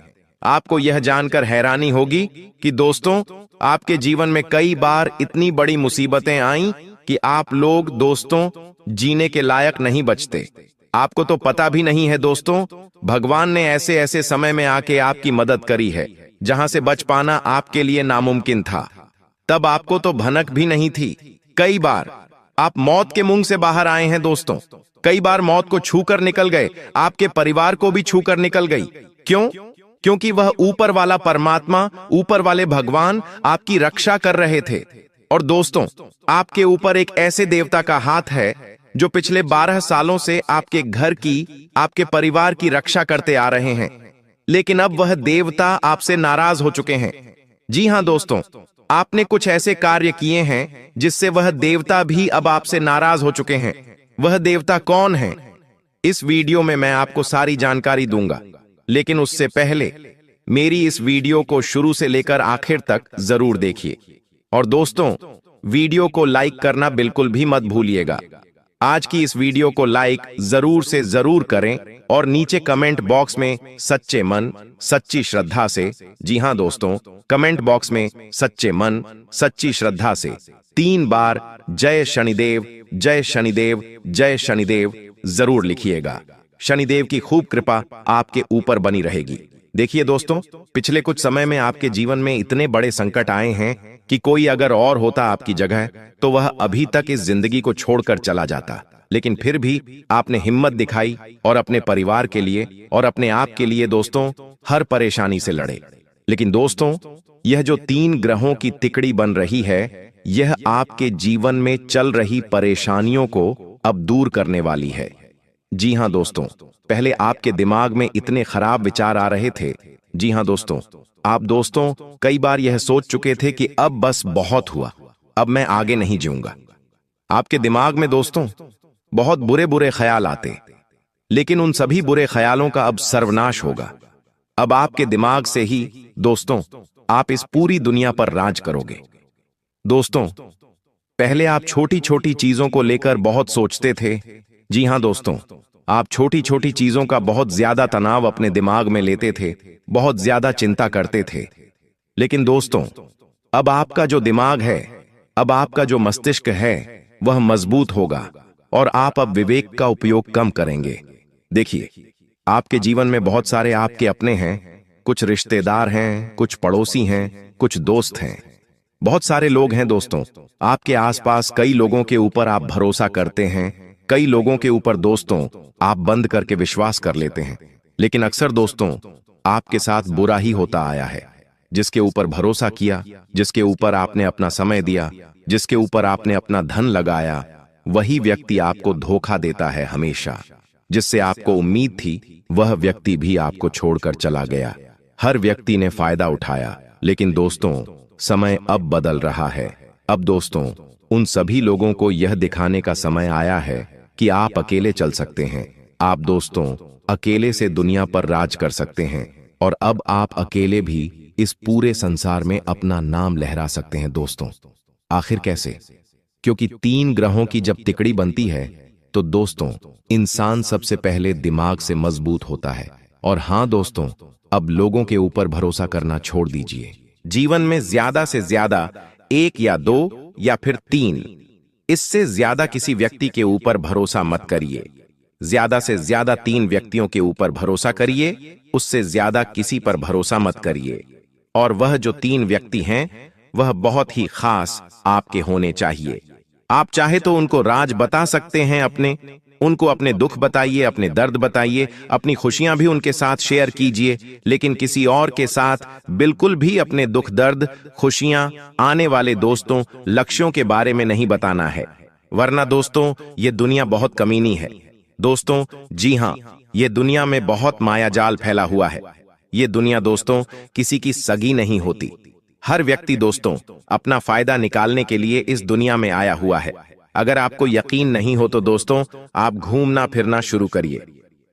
आपको यह जानकर हैरानी होगी कि दोस्तों, आपके जीवन में कई बार इतनी बड़ी मुसीबतें आईं कि आप लोग दोस्तों जीने के लायक नहीं बचते। आपको तो पता भी नहीं है दोस्तों, भगवान ने ऐसे ऐसे समय में आके आपकी मदद करी है जहां से बच पाना आपके लिए नामुमकिन था। तब आपको तो भनक भी नहीं थी। कई बार आप मौत के मुंह से बाहर आए हैं दोस्तों। कई बार मौत को छूकर निकल गए, आपके परिवार को भी छूकर निकल गई। क्यों? क्योंकि वह ऊपर वाला परमात्मा, ऊपर वाले भगवान आपकी रक्षा कर रहे थे। और दोस्तों, आपके ऊपर एक ऐसे देवता का हाथ है जो पिछले 12 सालों से आपके घर की, आपके परिवार की रक्षा करते आ रहे हैं। लेकिन अब वह देवता आपसे नाराज हो चुके हैं। जी हां दोस्तों, आपने कुछ ऐसे कार्य किए हैं जिससे वह देवता भी अब आपसे नाराज हो चुके हैं। वह देवता कौन है? इस वीडियो में मैं आपको सारी जानकारी दूंगा, लेकिन उससे पहले मेरी इस वीडियो को शुरू से लेकर आखिर तक जरूर देखिए। और दोस्तों, वीडियो को लाइक करना बिल्कुल भी मत भूलिएगा। आज की इस वीडियो को लाइक जरूर से जरूर करें और नीचे कमेंट बॉक्स में सच्चे मन, सच्ची श्रद्धा से, जी हां दोस्तों, कमेंट बॉक्स में सच्चे मन, सच्ची श्रद्धा से 3 बार जय शनिदेव, जय शनिदेव, जय शनिदेव जरूर लिखिएगा। शनिदेव की खूब कृपा आपके ऊपर बनी रहेगी। देखिए दोस्तों, पिछले कुछ समय में आपके जीवन में इतने बड़े संकट आए हैं कि कोई अगर और होता आपकी जगह तो वह अभी तक इस जिंदगी को छोड़कर चला जाता। लेकिन फिर भी आपने हिम्मत दिखाई और अपने परिवार के लिए और अपने आप के लिए दोस्तों हर परेशानी से लड़े। लेकिन दोस्तों, यह जो 3 ग्रहों की तिकड़ी बन रही है, यह आपके जीवन में चल रही परेशानियों को अब दूर करने वाली है। जी हां दोस्तों, पहले आपके दिमाग में इतने खराब विचार आ रहे थे। जी हां दोस्तों, आप दोस्तों कई बार यह सोच चुके थे कि अब बस बहुत हुआ, अब मैं आगे नहीं जीऊंगा। आपके दिमाग में दोस्तों बहुत बुरे बुरे ख्याल आते, लेकिन उन सभी बुरे ख्यालों का अब सर्वनाश होगा। अब आपके दिमाग से ही दोस्तों आप इस पूरी दुनिया पर राज करोगे। दोस्तों, पहले आप छोटी छोटी चीजों को लेकर बहुत सोचते थे। जी हां दोस्तों, आप छोटी छोटी चीजों का बहुत ज्यादा तनाव अपने दिमाग में लेते थे, बहुत ज्यादा चिंता करते थे। लेकिन दोस्तों, अब आपका जो दिमाग है, अब आपका जो मस्तिष्क है, वह मजबूत होगा और आप अब विवेक का उपयोग कम करेंगे। देखिए, आपके जीवन में बहुत सारे आपके अपने हैं, कुछ रिश्तेदार हैं, कुछ पड़ोसी हैं, कुछ दोस्त हैं, बहुत सारे लोग हैं दोस्तों। आपके आसपास कई लोगों के ऊपर आप भरोसा करते हैं, कई लोगों के ऊपर दोस्तों आप बंद करके विश्वास कर लेते हैं। लेकिन अक्सर दोस्तों आपके साथ बुरा ही होता आया है। जिसके ऊपर भरोसा किया, जिसके ऊपर आपने अपना समय दिया, जिसके ऊपर आपने अपना धन लगाया, वही व्यक्ति आपको धोखा देता है हमेशा। जिससे आपको उम्मीद थी, वह व्यक्ति भी आपको छोड़कर चला गया। हर व्यक्ति ने फायदा उठाया। लेकिन दोस्तों, समय अब बदल रहा है। अब दोस्तों उन सभी लोगों को यह दिखाने का समय आया है कि आप अकेले चल सकते हैं। आप दोस्तों अकेले से दुनिया पर राज कर सकते हैं और अब आप अकेले भी इस पूरे संसार में अपना नाम लहरा सकते हैं दोस्तों। आखिर कैसे? क्योंकि 3 ग्रहों की जब तिकड़ी बनती है तो दोस्तों इंसान सबसे पहले दिमाग से मजबूत होता है। और हां दोस्तों, अब लोगों के ऊपर भरोसा करना छोड़ दीजिए। जीवन में ज्यादा से ज्यादा 1 या 2 या फिर 3, इससे ज्यादा किसी व्यक्ति के ऊपर भरोसा मत करिए। ज्यादा से ज्यादा 3 व्यक्तियों के ऊपर भरोसा करिए, उससे ज्यादा किसी पर भरोसा मत करिए। और वह जो 3 व्यक्ति हैं वह बहुत ही खास आपके होने चाहिए। आप चाहे तो उनको राज बता सकते हैं उनको अपने दुख बताइए, अपने दर्द बताइए, अपनी खुशियां भी उनके साथ शेयर कीजिए, लेकिन किसी और के साथ बिल्कुल भी अपने दुख दर्द, खुशियां, आने वाले दोस्तों, लक्ष्यों के बारे में नहीं बताना है, वरना दोस्तों ये दुनिया बहुत कमीनी है। दोस्तों जी हां, ये दुनिया में बहुत मायाजाल फैला हुआ है। ये दुनिया दोस्तों किसी की सगी नहीं होती। हर व्यक्ति दोस्तों अपना फायदा निकालने के लिए इस दुनिया में आया हुआ है। अगर आपको यकीन नहीं हो तो दोस्तों आप घूमना फिरना शुरू करिए।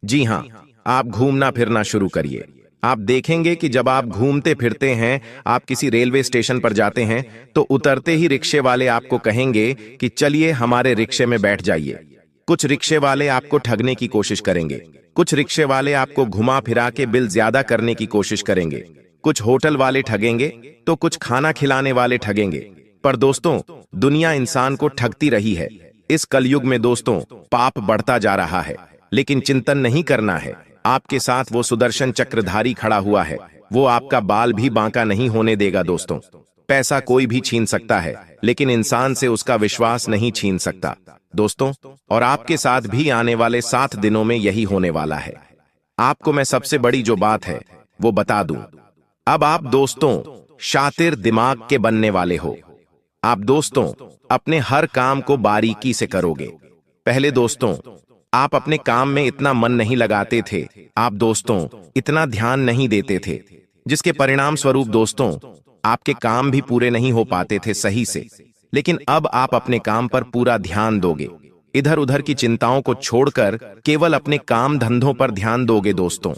जी हां, आप घूमना फिरना शुरू करिए। आप देखेंगे कि जब आप घूमते फिरते हैं, आप किसी रेलवे स्टेशन पर जाते हैं तो उतरते ही रिक्शे वाले आपको कहेंगे कि चलिए हमारे रिक्शे में बैठ जाइए। कुछ रिक्शे वाले आपको ठगने की कोशिश करेंगे, कुछ रिक्शे वाले आपको घुमा फिरा के बिल ज्यादा करने की कोशिश करेंगे, कुछ होटल वाले ठगेंगे तो कुछ खाना खिलाने वाले ठगेंगे। पर दोस्तों दुनिया इंसान को ठगती रही है। इस कलयुग में दोस्तों पाप बढ़ता जा रहा है, लेकिन चिंतन नहीं करना है। आपके साथ वो सुदर्शन चक्रधारी खड़ा हुआ है, वो आपका बाल भी बांका नहीं होने देगा। दोस्तों पैसा कोई भी छीन सकता है, लेकिन इंसान से उसका विश्वास नहीं छीन सकता। दोस्तों और आपके साथ भी आने वाले 7 दिनों में यही होने वाला है। आपको मैं सबसे बड़ी जो बात है वो बता दूं। अब आप दोस्तों शातिर दिमाग के बनने वाले हो। आप दोस्तों अपने हर काम को बारीकी से करोगे। पहले दोस्तों आप अपने काम में इतना मन नहीं लगाते थे, आप दोस्तों इतना ध्यान नहीं देते थे, जिसके परिणाम स्वरूप दोस्तों आपके काम भी पूरे नहीं हो पाते थे सही से। लेकिन अब आप अपने काम पर पूरा ध्यान दोगे, इधर उधर की चिंताओं को छोड़कर केवल अपने काम धंधों पर ध्यान दोगे दोस्तों,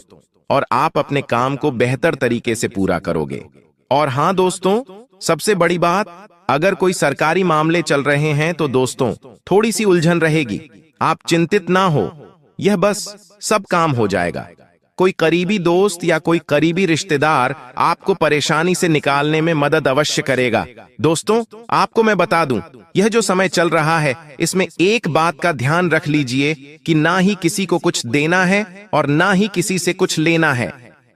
और आप अपने काम को बेहतर तरीके से पूरा करोगे। और हां दोस्तों सबसे बड़ी बात, अगर कोई सरकारी मामले चल रहे हैं तो दोस्तों थोड़ी सी उलझन रहेगी। आप चिंतित ना हो, यह बस सब काम हो जाएगा। कोई करीबी दोस्त या कोई करीबी रिश्तेदार आपको परेशानी से निकालने में मदद अवश्य करेगा। दोस्तों आपको मैं बता दूं, यह जो समय चल रहा है इसमें एक बात का ध्यान रख लीजिए कि ना ही किसी को कुछ देना है और ना ही किसी से कुछ लेना है।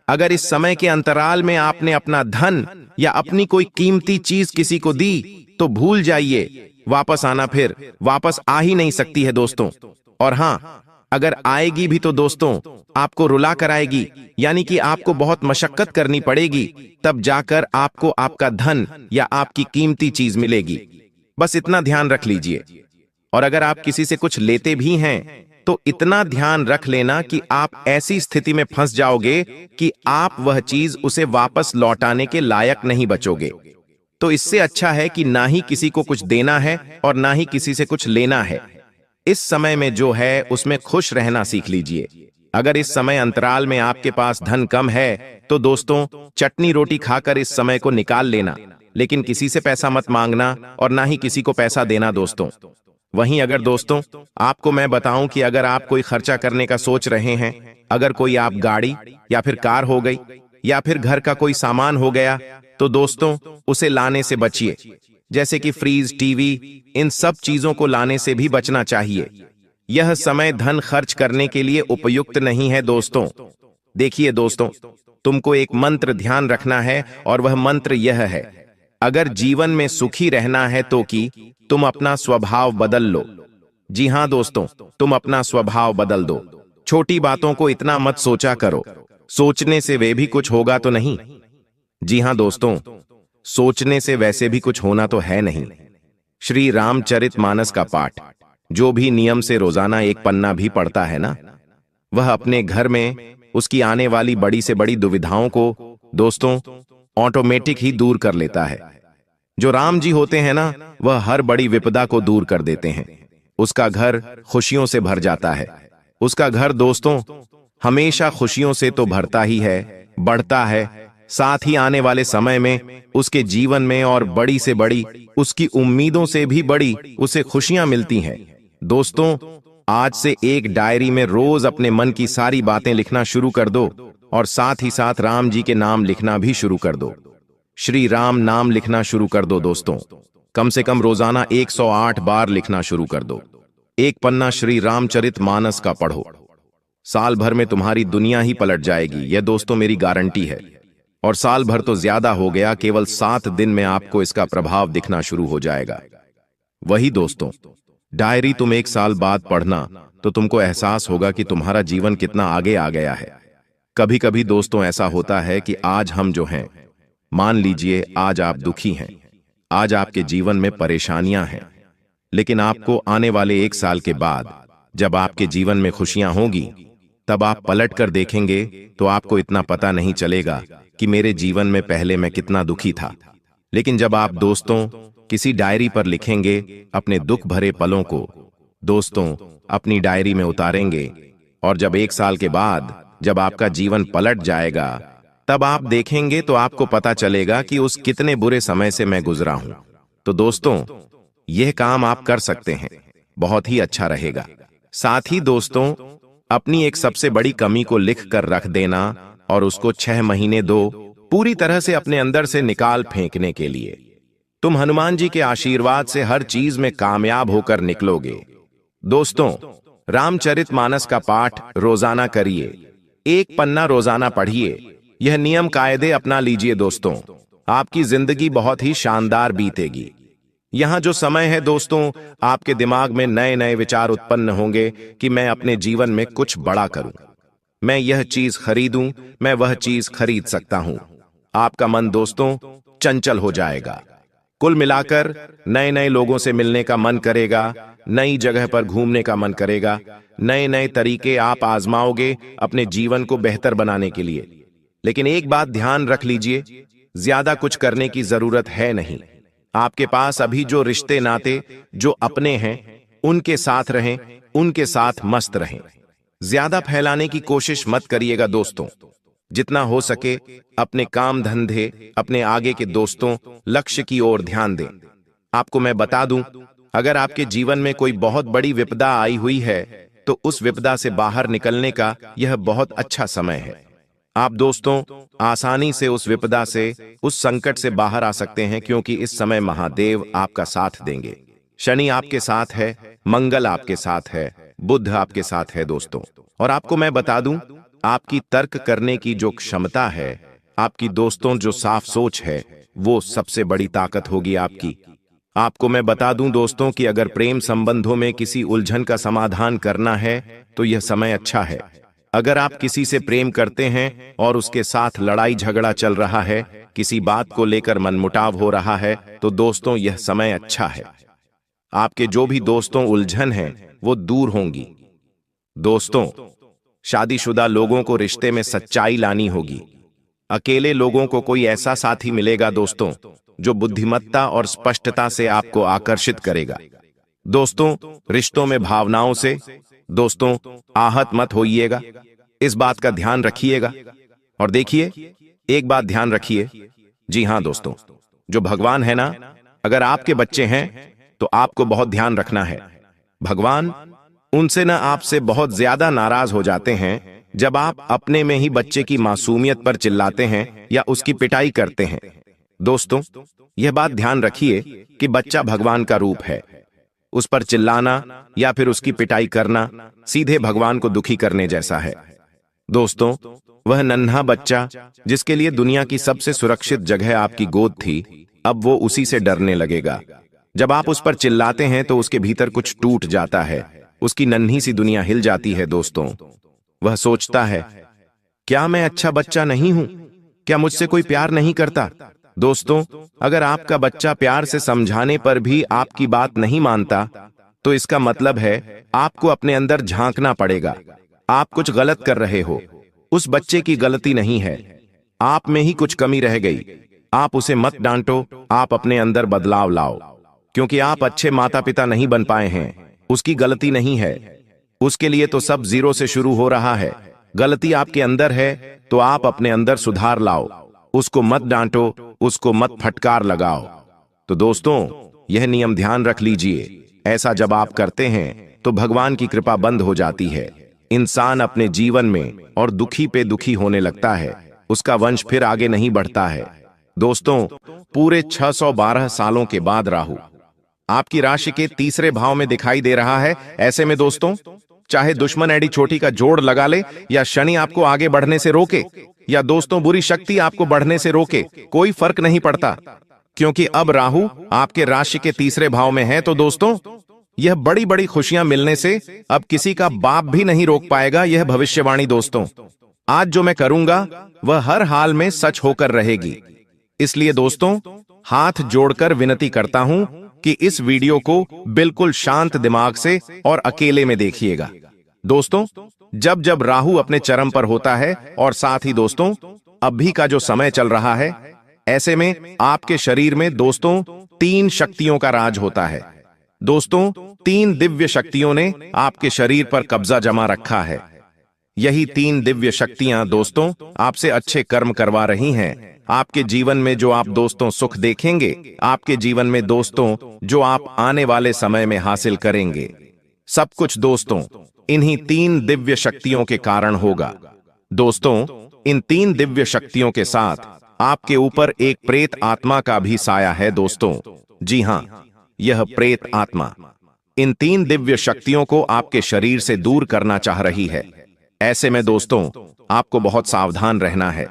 अगर इस समय के अंतराल में आपने अपना धन या अपनी कोई कीमती चीज किसी को दी तो भूल जाइए, वापस आना फिर वापस आ ही नहीं सकती है दोस्तों। और हां, अगर आएगी भी तो दोस्तों आपको रुला कर आएगी, यानी कि आपको बहुत मशक्कत करनी पड़ेगी, तब जाकर आपको आपका धन या आपकी कीमती चीज मिलेगी। बस इतना ध्यान रख लीजिए। और अगर आप किसी से कुछ लेते भी हैं तो इतना ध्यान रख लेना कि आप ऐसी स्थिति में फंस जाओगे कि आप वह चीज उसे वापस लौटाने के लायक नहीं बचोगे। तो इससे अच्छा है कि ना ही किसी को कुछ देना है और ना ही किसी से कुछ लेना है। इस समय में जो है उसमें खुश रहना सीख लीजिए। अगर इस समय अंतराल में आपके पास धन कम है तो दोस्तों चटनी रोटी खाकर इस समय को निकाल लेना, लेकिन किसी से पैसा मत मांगना और ना ही किसी को पैसा देना दोस्तों। वहीं अगर दोस्तों आपको मैं बताऊं कि अगर आप कोई खर्चा करने का सोच रहे हैं, अगर कोई आप गाड़ी या फिर कार हो गई या फिर घर का कोई सामान हो गया, तो दोस्तों उसे लाने से बचिए। जैसे कि फ्रीज, टीवी, इन सब चीजों को लाने से भी बचना चाहिए। यह समय धन खर्च करने के लिए उपयुक्त नहीं है दोस्तों। देखिए दोस्तों, तुमको एक मंत्र ध्यान रखना है और वह मंत्र यह है, अगर जीवन में सुखी रहना है तो कि तुम अपना स्वभाव बदल लो। जी हां दोस्तों, तुम अपना स्वभाव बदल दो। छोटी बातों को इतना मत सोचा करो, सोचने से वे भी कुछ होगा तो नहीं। जी हां दोस्तों, सोचने से वैसे भी कुछ होना तो है नहीं। श्री रामचरितमानस का पाठ जो भी नियम से रोजाना एक पन्ना भी पढ़ता है ना, वह अपने घर में उसकी आने वाली बड़ी से बड़ी दुविधाओं को दोस्तों ऑटोमेटिक ही दूर कर लेता है। जो राम जी होते हैं ना, वह हर बड़ी विपदा को दूर कर देते हैं। उसका घर खुशियों से भर जाता है। उसका घर दोस्तों हमेशा खुशियों से तो भरता ही है, बढ़ता है। साथ ही आने वाले समय में उसके जीवन में और बड़ी से बड़ी उसकी उम्मीदों से भी बड़ी उसे खुशियां मिलती हैं। दोस्तों आज से एक डायरी में रोज अपने मन की सारी बातें लिखना शुरू कर दो और साथ ही साथ राम जी के नाम लिखना भी शुरू कर दो। श्री राम नाम लिखना शुरू कर दो दोस्तों। कम से कम रोजाना 108 बार लिखना शुरू कर दो। एक पन्ना श्री रामचरित मानस का पढ़ो। साल भर में तुम्हारी दुनिया ही पलट जाएगी, यह दोस्तों मेरी गारंटी है। और साल भर तो ज्यादा हो गया, केवल 7 दिन में आपको इसका प्रभाव दिखना शुरू हो जाएगा। वही दोस्तों, डायरी तुम 1 साल बाद पढ़ना तो तुमको एहसास होगा कि तुम्हारा जीवन कितना आगे आ गया है। कभी कभी दोस्तों ऐसा होता है कि आज हम जो हैं, मान लीजिए आज आप दुखी हैं, आज आपके जीवन में परेशानियां हैं, लेकिन आपको आने वाले 1 साल के बाद जब आपके जीवन में खुशियां होंगी, तब आप पलट कर देखेंगे तो आपको इतना पता नहीं चलेगा कि मेरे जीवन में पहले मैं कितना दुखी था। लेकिन जब आप दोस्तों किसी डायरी पर लिखेंगे अपने दुख भरे पलों को, दोस्तों अपनी डायरी में उतारेंगे, और जब 1 साल के बाद जब आपका जीवन पलट जाएगा, तब आप देखेंगे तो आपको पता चलेगा कि उस कितने बुरे समय से मैं गुजरा हूं। तो दोस्तों यह काम आप कर सकते हैं, बहुत ही अच्छा रहेगा। साथ ही दोस्तों अपनी एक सबसे बड़ी कमी को लिख कर रख देना और उसको 6 महीने दो पूरी तरह से अपने अंदर से निकाल फेंकने के लिए। तुम हनुमान जी के आशीर्वाद से हर चीज में कामयाब होकर निकलोगे। दोस्तों रामचरितमानस का पाठ रोजाना करिए, 1 पन्ना रोजाना पढ़िए। यह नियम कायदे अपना लीजिए दोस्तों, आपकी जिंदगी बहुत ही शानदार बीतेगी। यहां जो समय है दोस्तों, आपके दिमाग में नए नए विचार उत्पन्न होंगे कि मैं अपने जीवन में कुछ बड़ा करूं, मैं यह चीज खरीदूं, मैं वह चीज खरीद सकता हूं। आपका मन दोस्तों चंचल हो जाएगा। कुल मिलाकर नए नए लोगों से मिलने का मन करेगा, नई जगह पर घूमने का मन करेगा, नए नए तरीके आप आजमाओगे अपने जीवन को बेहतर बनाने के लिए। लेकिन एक बात ध्यान रख लीजिए, ज्यादा कुछ करने की जरूरत है नहीं। आपके पास अभी जो रिश्ते नाते जो अपने हैं उनके साथ रहें, उनके साथ मस्त रहें। ज्यादा फैलाने की कोशिश मत करिएगा दोस्तों। जितना हो सके अपने काम धंधे, अपने आगे के दोस्तों, लक्ष्य की ओर ध्यान दें। आपको मैं बता दूं, अगर आपके जीवन में कोई बहुत बड़ी विपदा आई हुई है तो उस विपदा से बाहर निकलने का यह बहुत अच्छा समय है। आप दोस्तों आसानी से उस विपदा से, उस संकट से बाहर आ सकते हैं, क्योंकि इस समय महादेव आपका साथ देंगे। शनि आपके साथ है, मंगल आपके साथ है, बुध आपके साथ है दोस्तों। और आपको मैं बता दूं, आपकी तर्क करने की जो क्षमता है, आपकी दोस्तों जो साफ सोच है, वो सबसे बड़ी ताकत होगी आपकी। आपको मैं बता दूं दोस्तों कि अगर प्रेम संबंधों में किसी उलझन का समाधान करना है तो यह समय अच्छा है। अगर आप किसी से प्रेम करते हैं और उसके साथ लड़ाई झगड़ा चल रहा है, किसी बात को लेकर मनमुटाव हो रहा है, तो दोस्तों यह समय अच्छा है। आपके जो भी दोस्तों उलझन हैं वो दूर होंगी। दोस्तों शादीशुदा लोगों को रिश्ते में सच्चाई लानी होगी। अकेले लोगों को कोई ऐसा साथी मिलेगा दोस्तों जो बुद्धिमत्ता और स्पष्टता से आपको आकर्षित करेगा। दोस्तों रिश्तों में भावनाओं से दोस्तों आहत मत होइएगा, इस बात का ध्यान रखिएगा। और देखिए एक बात ध्यान रखिए, जी हां दोस्तों, जो भगवान है ना, अगर आपके बच्चे हैं तो आपको बहुत ध्यान रखना है। भगवान उनसे ना आपसे बहुत ज्यादा नाराज हो जाते हैं जब आप अपने में ही बच्चे की मासूमियत पर चिल्लाते हैं या उसकी पिटाई करते हैं। दोस्तों यह बात ध्यान रखिए कि बच्चा भगवान का रूप है। उस पर चिल्लाना या फिर उसकी पिटाई करना सीधे भगवान को दुखी करने जैसा है। दोस्तों वह नन्हा बच्चा जिसके लिए दुनिया की सबसे सुरक्षित जगह आपकी गोद थी, अब वो उसी से डरने लगेगा। जब आप उस पर चिल्लाते हैं तो उसके भीतर कुछ टूट जाता है, उसकी नन्ही सी दुनिया हिल जाती है। दोस्तों वह सोचता है, क्या मैं अच्छा बच्चा नहीं हूं? क्या मुझसे कोई प्यार नहीं करता? दोस्तों अगर आपका बच्चा प्यार से समझाने पर भी आपकी बात नहीं मानता, तो इसका मतलब है आपको अपने अंदर झांकना पड़ेगा। आप कुछ गलत कर रहे हो। उस बच्चे की गलती नहीं है, आप में ही कुछ कमी रह गई। आप उसे मत डांटो, आप अपने अंदर बदलाव लाओ, क्योंकि आप अच्छे माता पिता नहीं बन पाए हैं। उसकी गलती नहीं है, उसके लिए तो सब जीरो से शुरू हो रहा है। गलती आपके अंदर है तो आप अपने अंदर सुधार लाओ। उसको मत डांटो, उसको मत फटकार लगाओ। तो दोस्तों यह नियम ध्यान रख लीजिए। ऐसा जब आप करते हैं तो भगवान की कृपा बंद हो जाती है। इंसान अपने जीवन में और दुखी पे दुखी होने लगता है, उसका वंश फिर आगे नहीं बढ़ता है। दोस्तों, पूरे 612 सालों के बाद राहु आपकी राशि के तीसरे भाव में दिखाई दे रहा है। ऐसे में दोस्तों, चाहे दुश्मन एडी चोटी का जोड़ लगा ले या शनि आपको आगे बढ़ने से रोके या दोस्तों बुरी शक्ति आपको बढ़ने से रोके, कोई फर्क नहीं पड़ता, क्योंकि अब राहु आपके राशि के तीसरे भाव में है। तो दोस्तों, यह बड़ी बड़ी खुशियां मिलने से अब किसी का बाप भी नहीं रोक पाएगा। यह भविष्यवाणी दोस्तों आज जो मैं करूंगा वह हर हाल में सच होकर रहेगी। इसलिए दोस्तों, हाथ जोड़कर विनती करता हूं कि इस वीडियो को बिल्कुल शांत दिमाग से और अकेले में देखिएगा। दोस्तों, जब जब राहु अपने चरम पर होता है और साथ ही दोस्तों अभी का जो समय चल रहा है, ऐसे में आपके शरीर में दोस्तों 3 शक्तियों का राज होता है। दोस्तों, 3 दिव्य शक्तियों ने आपके शरीर पर कब्जा जमा रखा है। यही 3 दिव्य शक्तियां दोस्तों आपसे अच्छे कर्म करवा रही हैं। आपके जीवन में जो आप दोस्तों सुख देखेंगे, आपके जीवन में दोस्तों जो आप आने वाले समय में हासिल करेंगे, सब कुछ दोस्तों इन्हीं 3 दिव्य शक्तियों के कारण होगा। दोस्तों, इन 3 दिव्य शक्तियों के साथ आपके ऊपर एक प्रेत आत्मा का भी साया है। दोस्तों, जी हां, यह प्रेत आत्मा इन 3 दिव्य शक्तियों को आपके शरीर से दूर करना चाह रही है। ऐसे में दोस्तों आपको बहुत सावधान रहना है।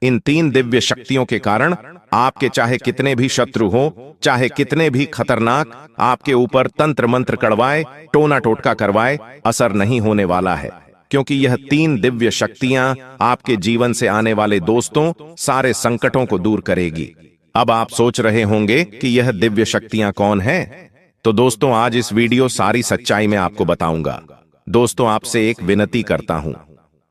इन 3 दिव्य शक्तियों के कारण आपके चाहे कितने भी शत्रु हो, चाहे कितने भी खतरनाक आपके ऊपर तंत्र मंत्र कड़वाए, टोना टोटका करवाए, असर नहीं होने वाला है, क्योंकि यह 3 दिव्य शक्तियां आपके जीवन से आने वाले दोस्तों सारे संकटों को दूर करेगी। अब आप सोच रहे होंगे कि यह दिव्य शक्तियां कौन हैं? तो दोस्तों आज इस वीडियो सारी सच्चाई में आपको बताऊंगा। दोस्तों, आपसे एक विनती करता हूं,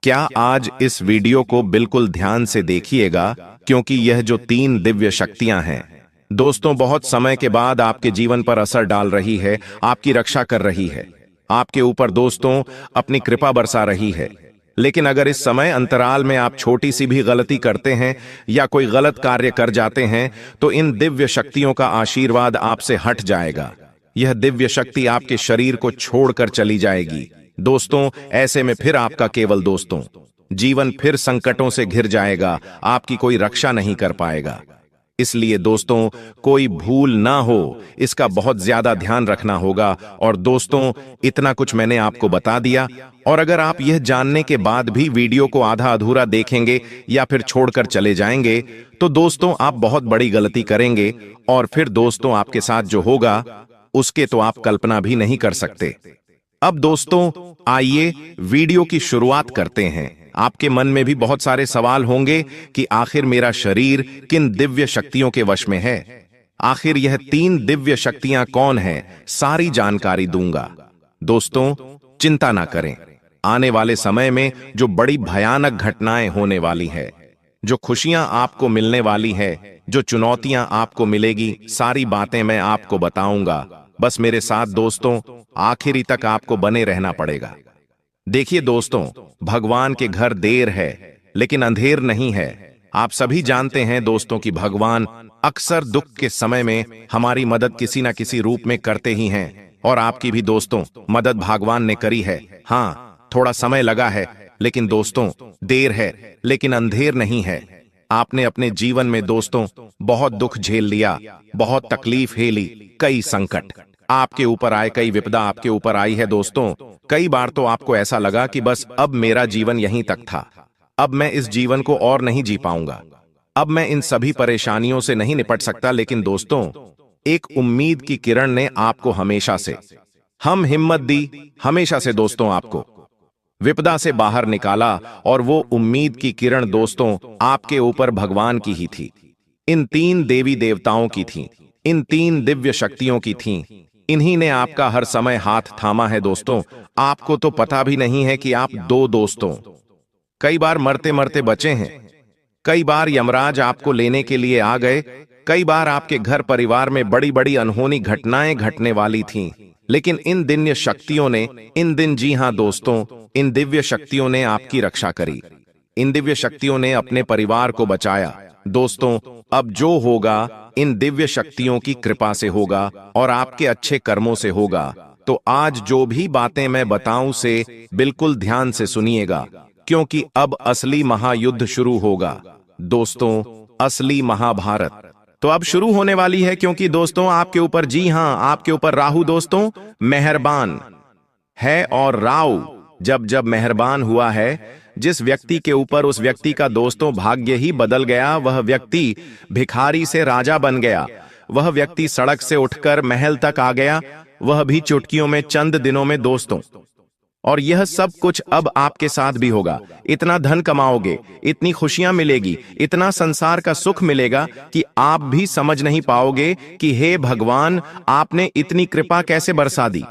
क्या आज इस वीडियो को बिल्कुल ध्यान से देखिएगा, क्योंकि यह जो 3 दिव्य शक्तियां हैं दोस्तों बहुत समय के बाद आपके जीवन पर असर डाल रही है, आपकी रक्षा कर रही है, आपके ऊपर दोस्तों अपनी कृपा बरसा रही है। लेकिन अगर इस समय अंतराल में आप छोटी सी भी गलती करते हैं या कोई गलत कार्य कर जाते हैं, तो इन दिव्य शक्तियों का आशीर्वाद आपसे हट जाएगा। यह दिव्य शक्ति आपके शरीर को छोड़कर चली जाएगी। दोस्तों, ऐसे में फिर आपका केवल दोस्तों जीवन फिर संकटों से घिर जाएगा, आपकी कोई रक्षा नहीं कर पाएगा। इसलिए दोस्तों कोई भूल ना हो, इसका बहुत ज्यादा ध्यान रखना होगा। और दोस्तों इतना कुछ मैंने आपको बता दिया, और अगर आप यह जानने के बाद भी वीडियो को आधा अधूरा देखेंगे या फिर छोड़कर चले जाएंगे, तो दोस्तों आप बहुत बड़ी गलती करेंगे, और फिर दोस्तों आपके साथ जो होगा उसके तो आप कल्पना भी नहीं कर सकते। अब दोस्तों आइए वीडियो की शुरुआत करते हैं। आपके मन में भी बहुत सारे सवाल होंगे कि आखिर मेरा शरीर किन दिव्य शक्तियों के वश में है, आखिर यह 3 दिव्य शक्तियां कौन हैं, सारी जानकारी दूंगा। दोस्तों चिंता ना करें, आने वाले समय में जो बड़ी भयानक घटनाएं होने वाली है, जो खुशियां आपको मिलने वाली है, जो चुनौतियां आपको मिलेगी, सारी बातें मैं आपको बताऊंगा। बस मेरे साथ दोस्तों आखिरी तक आपको बने रहना पड़ेगा। देखिए दोस्तों, भगवान के घर देर है लेकिन अंधेर नहीं है। आप सभी जानते हैं दोस्तों कि भगवान अक्सर दुख के समय में हमारी मदद किसी न किसी रूप में करते ही हैं, और आपकी भी दोस्तों मदद भगवान ने करी है। हाँ, थोड़ा समय लगा है, लेकिन दोस्तों देर है लेकिन अंधेर नहीं है। आपने अपने जीवन में दोस्तों बहुत दुख झेल लिया, बहुत तकलीफ झेली, कई संकट आपके ऊपर आए, कई विपदा आपके ऊपर आई है। दोस्तों कई बार तो आपको ऐसा लगा कि बस अब मेरा जीवन यहीं तक था, अब मैं इस जीवन को और नहीं जी पाऊंगा, अब मैं इन सभी परेशानियों से नहीं निपट सकता। लेकिन दोस्तों एक उम्मीद की किरण ने आपको हमेशा से हम हिम्मत दी, हमेशा से दोस्तों आपको विपदा से बाहर निकाला, और वो उम्मीद की किरण दोस्तों आपके ऊपर भगवान की ही थी, इन 3 देवी देवताओं की थी, इन 3 दिव्य शक्तियों की थी। इन्हीं ने आपका हर समय हाथ थामा है। दोस्तों आपको तो पता भी नहीं है कि आप 2 दोस्तों कई बार मरते मरते बचे हैं, कई बार यमराज आपको लेने के लिए आ गए, कई बार आपके घर परिवार में बड़ी बड़ी अनहोनी घटनाएं घटने वाली थीं, लेकिन इन दिव्य शक्तियों ने, इन दिन, जी हां दोस्तों, इन दिव्य शक्तियों ने आपकी रक्षा करी, इन दिव्य शक्तियों ने अपने परिवार को बचाया। दोस्तों अब जो होगा इन दिव्य शक्तियों की कृपा से होगा और आपके अच्छे कर्मों से होगा। तो आज जो भी बातें मैं बताऊं से बिल्कुल ध्यान से सुनिएगा, क्योंकि अब असली महायुद्ध शुरू होगा। दोस्तों असली महाभारत। तो अब शुरू होने वाली है, क्योंकि दोस्तों आपके ऊपर, जी हां, आपके ऊपर राहु दोस्तों मेहरबान है। और राव जब जब मेहरबान हुआ है जिस व्यक्ति के ऊपर, उस व्यक्ति का दोस्तों भाग्य ही बदल गया। वह व्यक्ति भिखारी से राजा बन गया। वह व्यक्ति सड़क से उठकर महल तक आ गया, वह भी चुटकियों में, चंद दिनों में दोस्तों। और यह सब कुछ अब आपके साथ भी होगा। इतना धन कमाओगे, इतनी खुशियां मिलेगी, इतना संसार का सुख मिलेगा कि आप भी समझ नहीं पाओगे कि हे भगवान, आपने इतनी कृपा कैसे बरसा दी।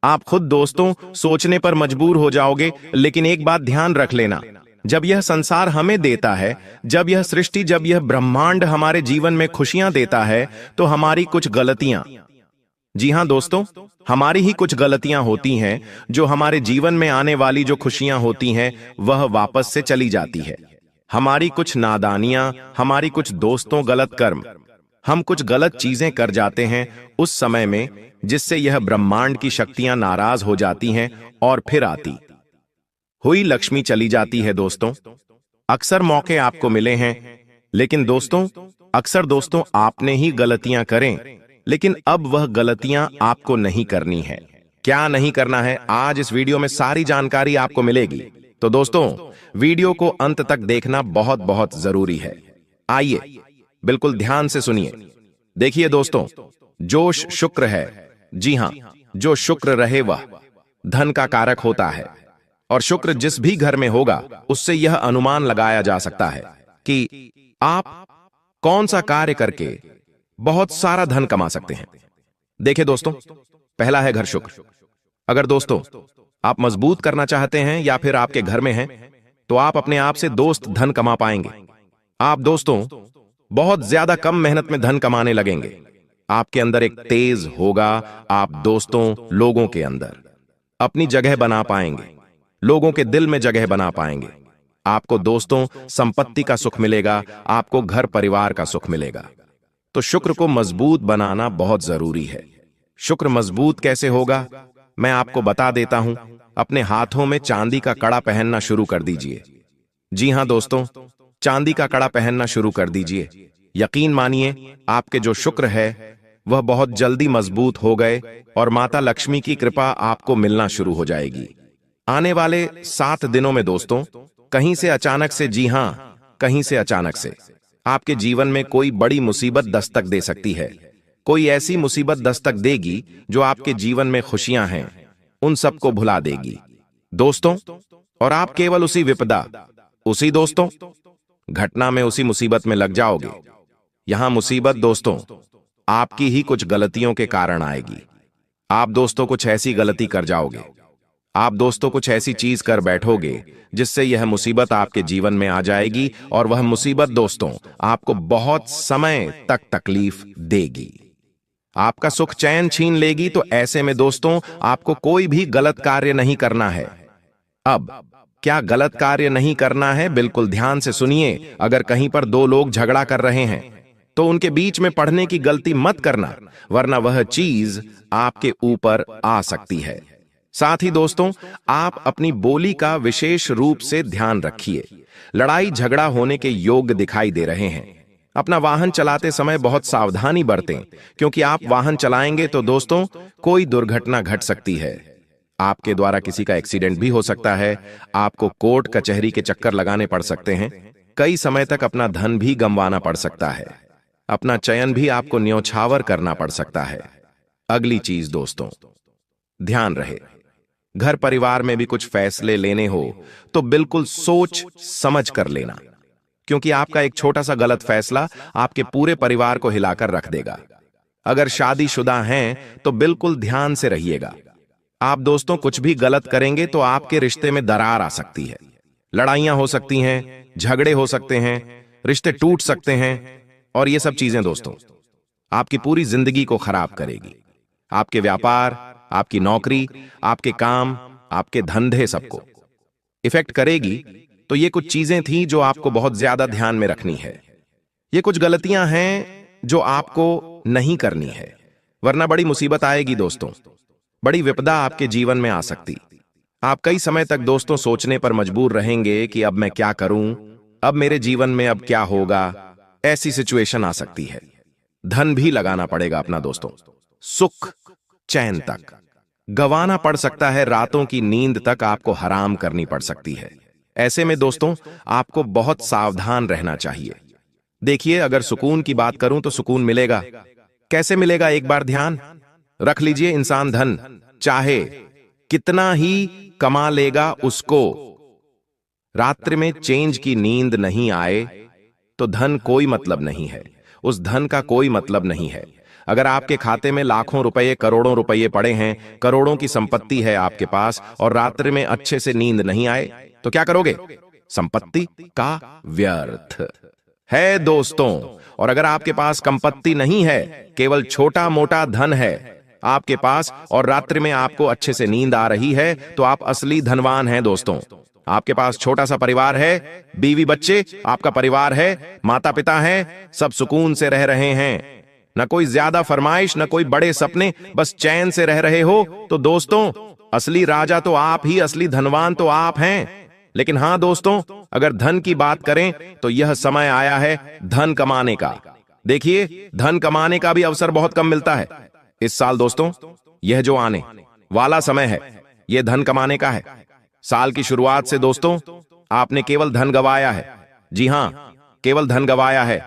आप खुद दोस्तों सोचने पर मजबूर हो जाओगे। लेकिन एक बात ध्यान रख लेना, जब यह संसार हमें देता है, जब यह सृष्टि, जब यह ब्रह्मांड हमारे जीवन में खुशियां देता है, तो हमारी कुछ गलतियां, जी हां दोस्तों, हमारी ही कुछ गलतियां होती हैं जो हमारे जीवन में आने वाली जो खुशियां होती हैं वह वापस से चली जाती है। हमारी कुछ नादानियां, हमारी कुछ दोस्तों गलत कर्म, हम कुछ गलत चीजें कर जाते हैं उस समय में, जिससे यह ब्रह्मांड की शक्तियां नाराज हो जाती हैं और फिर आती हुई लक्ष्मी चली जाती है दोस्तों। अक्सर मौके आपको मिले हैं, लेकिन दोस्तों अक्सर दोस्तों आपने ही गलतियां करें, लेकिन अब वह गलतियां आपको नहीं करनी है। क्या नहीं करना है, आज इस वीडियो में सारी जानकारी आपको मिलेगी। तो दोस्तों वीडियो को अंत तक देखना बहुत बहुत जरूरी है। आइए बिल्कुल ध्यान से सुनिए। देखिए दोस्तों, जो शुक्र है, जी हां, जो शुक्र रहे वह धन का कारक होता है। और शुक्र जिस भी घर में होगा, उससे यह अनुमान लगाया जा सकता है कि आप कौन सा कार्य करके बहुत सारा धन कमा सकते हैं। देखिए दोस्तों, पहला है घर शुक्र। अगर दोस्तों आप मजबूत करना चाहते हैं या फिर आपके घर में हैं, तो आप अपने आप से दोस्त धन कमा पाएंगे। आप दोस्तों बहुत ज्यादा कम मेहनत में धन कमाने लगेंगे। आपके अंदर एक तेज होगा। आप दोस्तों लोगों के अंदर अपनी जगह बना पाएंगे, लोगों के दिल में जगह बना पाएंगे। आपको दोस्तों संपत्ति का सुख मिलेगा, आपको घर परिवार का सुख मिलेगा। तो शुक्र को मजबूत बनाना बहुत जरूरी है। शुक्र मजबूत कैसे होगा, मैं आपको बता देता हूं। अपने हाथों में चांदी का कड़ा पहनना शुरू कर दीजिए। जी हां दोस्तों, चांदी का कड़ा पहनना शुरू कर दीजिए। यकीन मानिए, आपके जो शुक्र है वह बहुत जल्दी मजबूत हो गए और माता लक्ष्मी की कृपा आपको मिलना शुरू हो जाएगी। आने वाले 7 दिनों में दोस्तों कहीं से अचानक से, जी हां, कहीं से अचानक से आपके जीवन में कोई बड़ी मुसीबत दस्तक दे सकती है। कोई ऐसी मुसीबत दस्तक देगी जो आपके जीवन में खुशियां हैं उन सबको भुला देगी दोस्तों। और आप केवल उसी विपदा, उसी दोस्तों घटना में, उसी मुसीबत में लग जाओगे। यहां मुसीबत दोस्तों आपकी ही कुछ गलतियों के कारण आएगी। आप दोस्तों कुछ ऐसी गलती कर जाओगे, आप दोस्तों कुछ ऐसी चीज कर बैठोगे जिससे यह मुसीबत आपके जीवन में आ जाएगी। और वह मुसीबत दोस्तों आपको बहुत समय तक तकलीफ देगी, आपका सुख चैन छीन लेगी। तो ऐसे में दोस्तों आपको कोई भी गलत कार्य नहीं करना है। अब क्या गलत कार्य नहीं करना है, बिल्कुल ध्यान से सुनिए। अगर कहीं पर 2 लोग झगड़ा कर रहे हैं तो उनके बीच में पढ़ने की गलती मत करना, वरना वह चीज आपके ऊपर आ सकती है। साथ ही दोस्तों आप अपनी बोली का विशेष रूप से ध्यान रखिए। लड़ाई झगड़ा होने के योग दिखाई दे रहे हैं। अपना वाहन चलाते समय बहुत सावधानी बरतें, क्योंकि आप वाहन चलाएंगे तो दोस्तों कोई दुर्घटना घट सकती है। आपके द्वारा किसी का एक्सीडेंट भी हो सकता है। आपको कोर्ट कचहरी के चक्कर लगाने पड़ सकते हैं। कई समय तक अपना धन भी गंवाना पड़ सकता है। अपना चयन भी आपको न्योछावर करना पड़ सकता है। अगली चीज दोस्तों, ध्यान रहे, घर परिवार में भी कुछ फैसले लेने हो तो बिल्कुल सोच समझ कर लेना, क्योंकि आपका एक छोटा सा गलत फैसला आपके पूरे परिवार को हिलाकर रख देगा। अगर शादीशुदा हैं तो बिल्कुल ध्यान से रहिएगा। आप दोस्तों कुछ भी गलत करेंगे तो आपके रिश्ते में दरार आ सकती है, लड़ाइयां हो सकती हैं, झगड़े हो सकते हैं, रिश्ते टूट सकते हैं। और ये सब चीजें दोस्तों आपकी पूरी जिंदगी को खराब करेगी। आपके व्यापार, आपकी नौकरी, आपके काम, आपके धंधे सबको इफेक्ट करेगी। तो ये कुछ चीजें थी जो आपको बहुत ज्यादा ध्यान में रखनी है। ये कुछ गलतियां हैं जो आपको नहीं करनी है, वरना बड़ी मुसीबत आएगी दोस्तों। बड़ी विपदा आपके जीवन में आ सकती। आप कई समय तक दोस्तों सोचने पर मजबूर रहेंगे कि अब मैं क्या करूं, अब मेरे जीवन में अब क्या होगा। ऐसी सिचुएशन आ सकती है। धन भी लगाना पड़ेगा अपना दोस्तों, सुख चैन तक गंवाना पड़ सकता है, रातों की नींद तक आपको हराम करनी पड़ सकती है। ऐसे में दोस्तों आपको बहुत सावधान रहना चाहिए। देखिए, अगर सुकून की बात करूं तो सुकून मिलेगा। कैसे मिलेगा, एक बार ध्यान रख लीजिए। इंसान धन चाहे कितना ही कमा लेगा, उसको रात्रि में चैन की नींद नहीं आए तो धन कोई मतलब नहीं है, उस धन का कोई मतलब नहीं है। अगर आपके खाते में लाखों रुपए करोड़ों रुपए पड़े हैं, करोड़ों की संपत्ति है आपके पास, और रात्रि में अच्छे से नींद नहीं आए तो क्या करोगे? संपत्ति का व्यर्थ है दोस्तों। और अगर आपके पास संपत्ति नहीं है, केवल छोटा मोटा धन है आपके पास, और रात्रि में आपको अच्छे से नींद आ रही है, तो आप असली धनवान हैं दोस्तों। आपके पास छोटा सा परिवार है, बीवी बच्चे, आपका परिवार है, माता पिता हैं, सब सुकून से रह रहे हैं, न कोई ज्यादा फरमाइश, न कोई बड़े सपने, बस चैन से रह रहे हो, तो दोस्तों असली राजा तो आप ही, असली धनवान तो आप हैं। लेकिन हां दोस्तों, अगर धन की बात करें तो यह समय आया है धन कमाने का। देखिए, धन कमाने का भी अवसर बहुत कम मिलता है इस साल दोस्तों। यह जो आने वाला समय है, यह धन कमाने का है। साल की शुरुआत से दोस्तों आपने केवल धन गंवाया है। जी हां, केवल धन गंवाया है,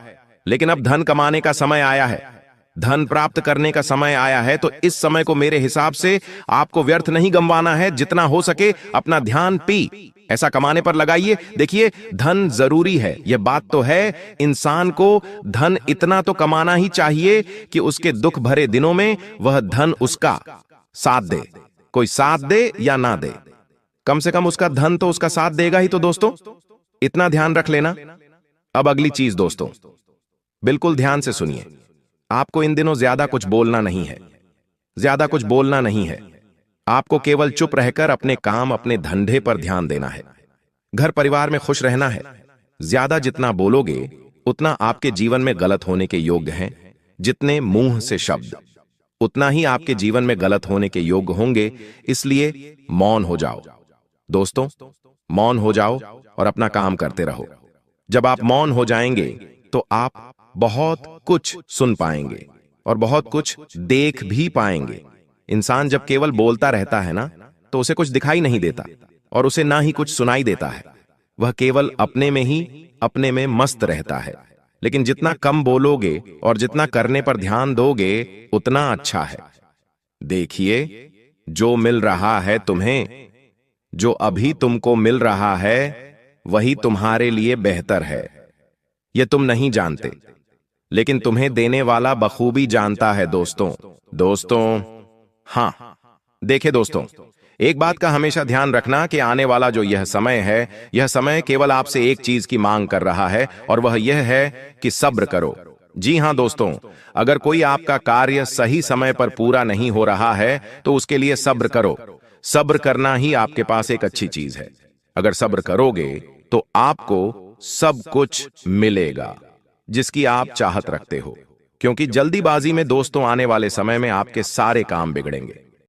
लेकिन अब धन कमाने का समय आया है, धन प्राप्त करने का समय आया है। तो इस समय को मेरे हिसाब से आपको व्यर्थ नहीं गंवाना है। जितना हो सके अपना ध्यान ऐसा कमाने पर लगाइए। देखिए, धन जरूरी है, यह बात तो है। इंसान को धन इतना तो कमाना ही चाहिए कि उसके दुख भरे दिनों में वह धन उसका साथ दे। कोई साथ दे या ना दे, कम से कम उसका धन तो उसका साथ देगा ही। तो दोस्तों इतना ध्यान रख लेना। अब अगली चीज दोस्तों, बिल्कुल ध्यान से सुनिए। आपको इन दिनों ज्यादा कुछ बोलना नहीं है, ज्यादा कुछ बोलना नहीं है। आपको केवल चुप रहकर अपने काम, अपने धंधे पर ध्यान देना है। घर परिवार में खुश रहना है। ज्यादा जितना बोलोगे उतना आपके जीवन में गलत होने के योग्य हैं। जितने मुंह से शब्द, उतना ही आपके जीवन में गलत होने के योग्य होंगे। इसलिए मौन हो जाओ दोस्तों, मौन हो जाओ और अपना काम करते रहो। जब आप मौन हो जाएंगे तो आप बहुत कुछ सुन पाएंगे और बहुत कुछ देख भी पाएंगे। इंसान जब केवल बोलता रहता है ना, तो उसे कुछ दिखाई नहीं देता और उसे ना ही कुछ सुनाई देता है। वह केवल अपने में ही, अपने में मस्त रहता है। लेकिन जितना कम बोलोगे और जितना करने पर ध्यान दोगे उतना अच्छा है। देखिए, जो मिल रहा है तुम्हें, जो अभी तुमको मिल रहा है, वही तुम्हारे लिए बेहतर है। यह तुम नहीं जानते, लेकिन तुम्हें देने वाला बखूबी जानता है दोस्तों। हां, देखिए दोस्तों, एक बात का हमेशा ध्यान रखना कि आने वाला जो यह समय है, यह समय केवल आपसे एक चीज की मांग कर रहा है, और वह यह है कि सब्र करो। जी हां दोस्तों, अगर कोई आपका कार्य सही समय पर पूरा नहीं हो रहा है तो उसके लिए सब्र करो। सब्र करना ही आपके पास एक अच्छी चीज है। अगर सब्र करोगे तो आपको सब कुछ मिलेगा जिसकी आप चाहत रखते हो, क्योंकि जल्दीबाजी में दोस्तों आने वाले समय में आपके सारे काम बिगड़ेंगे।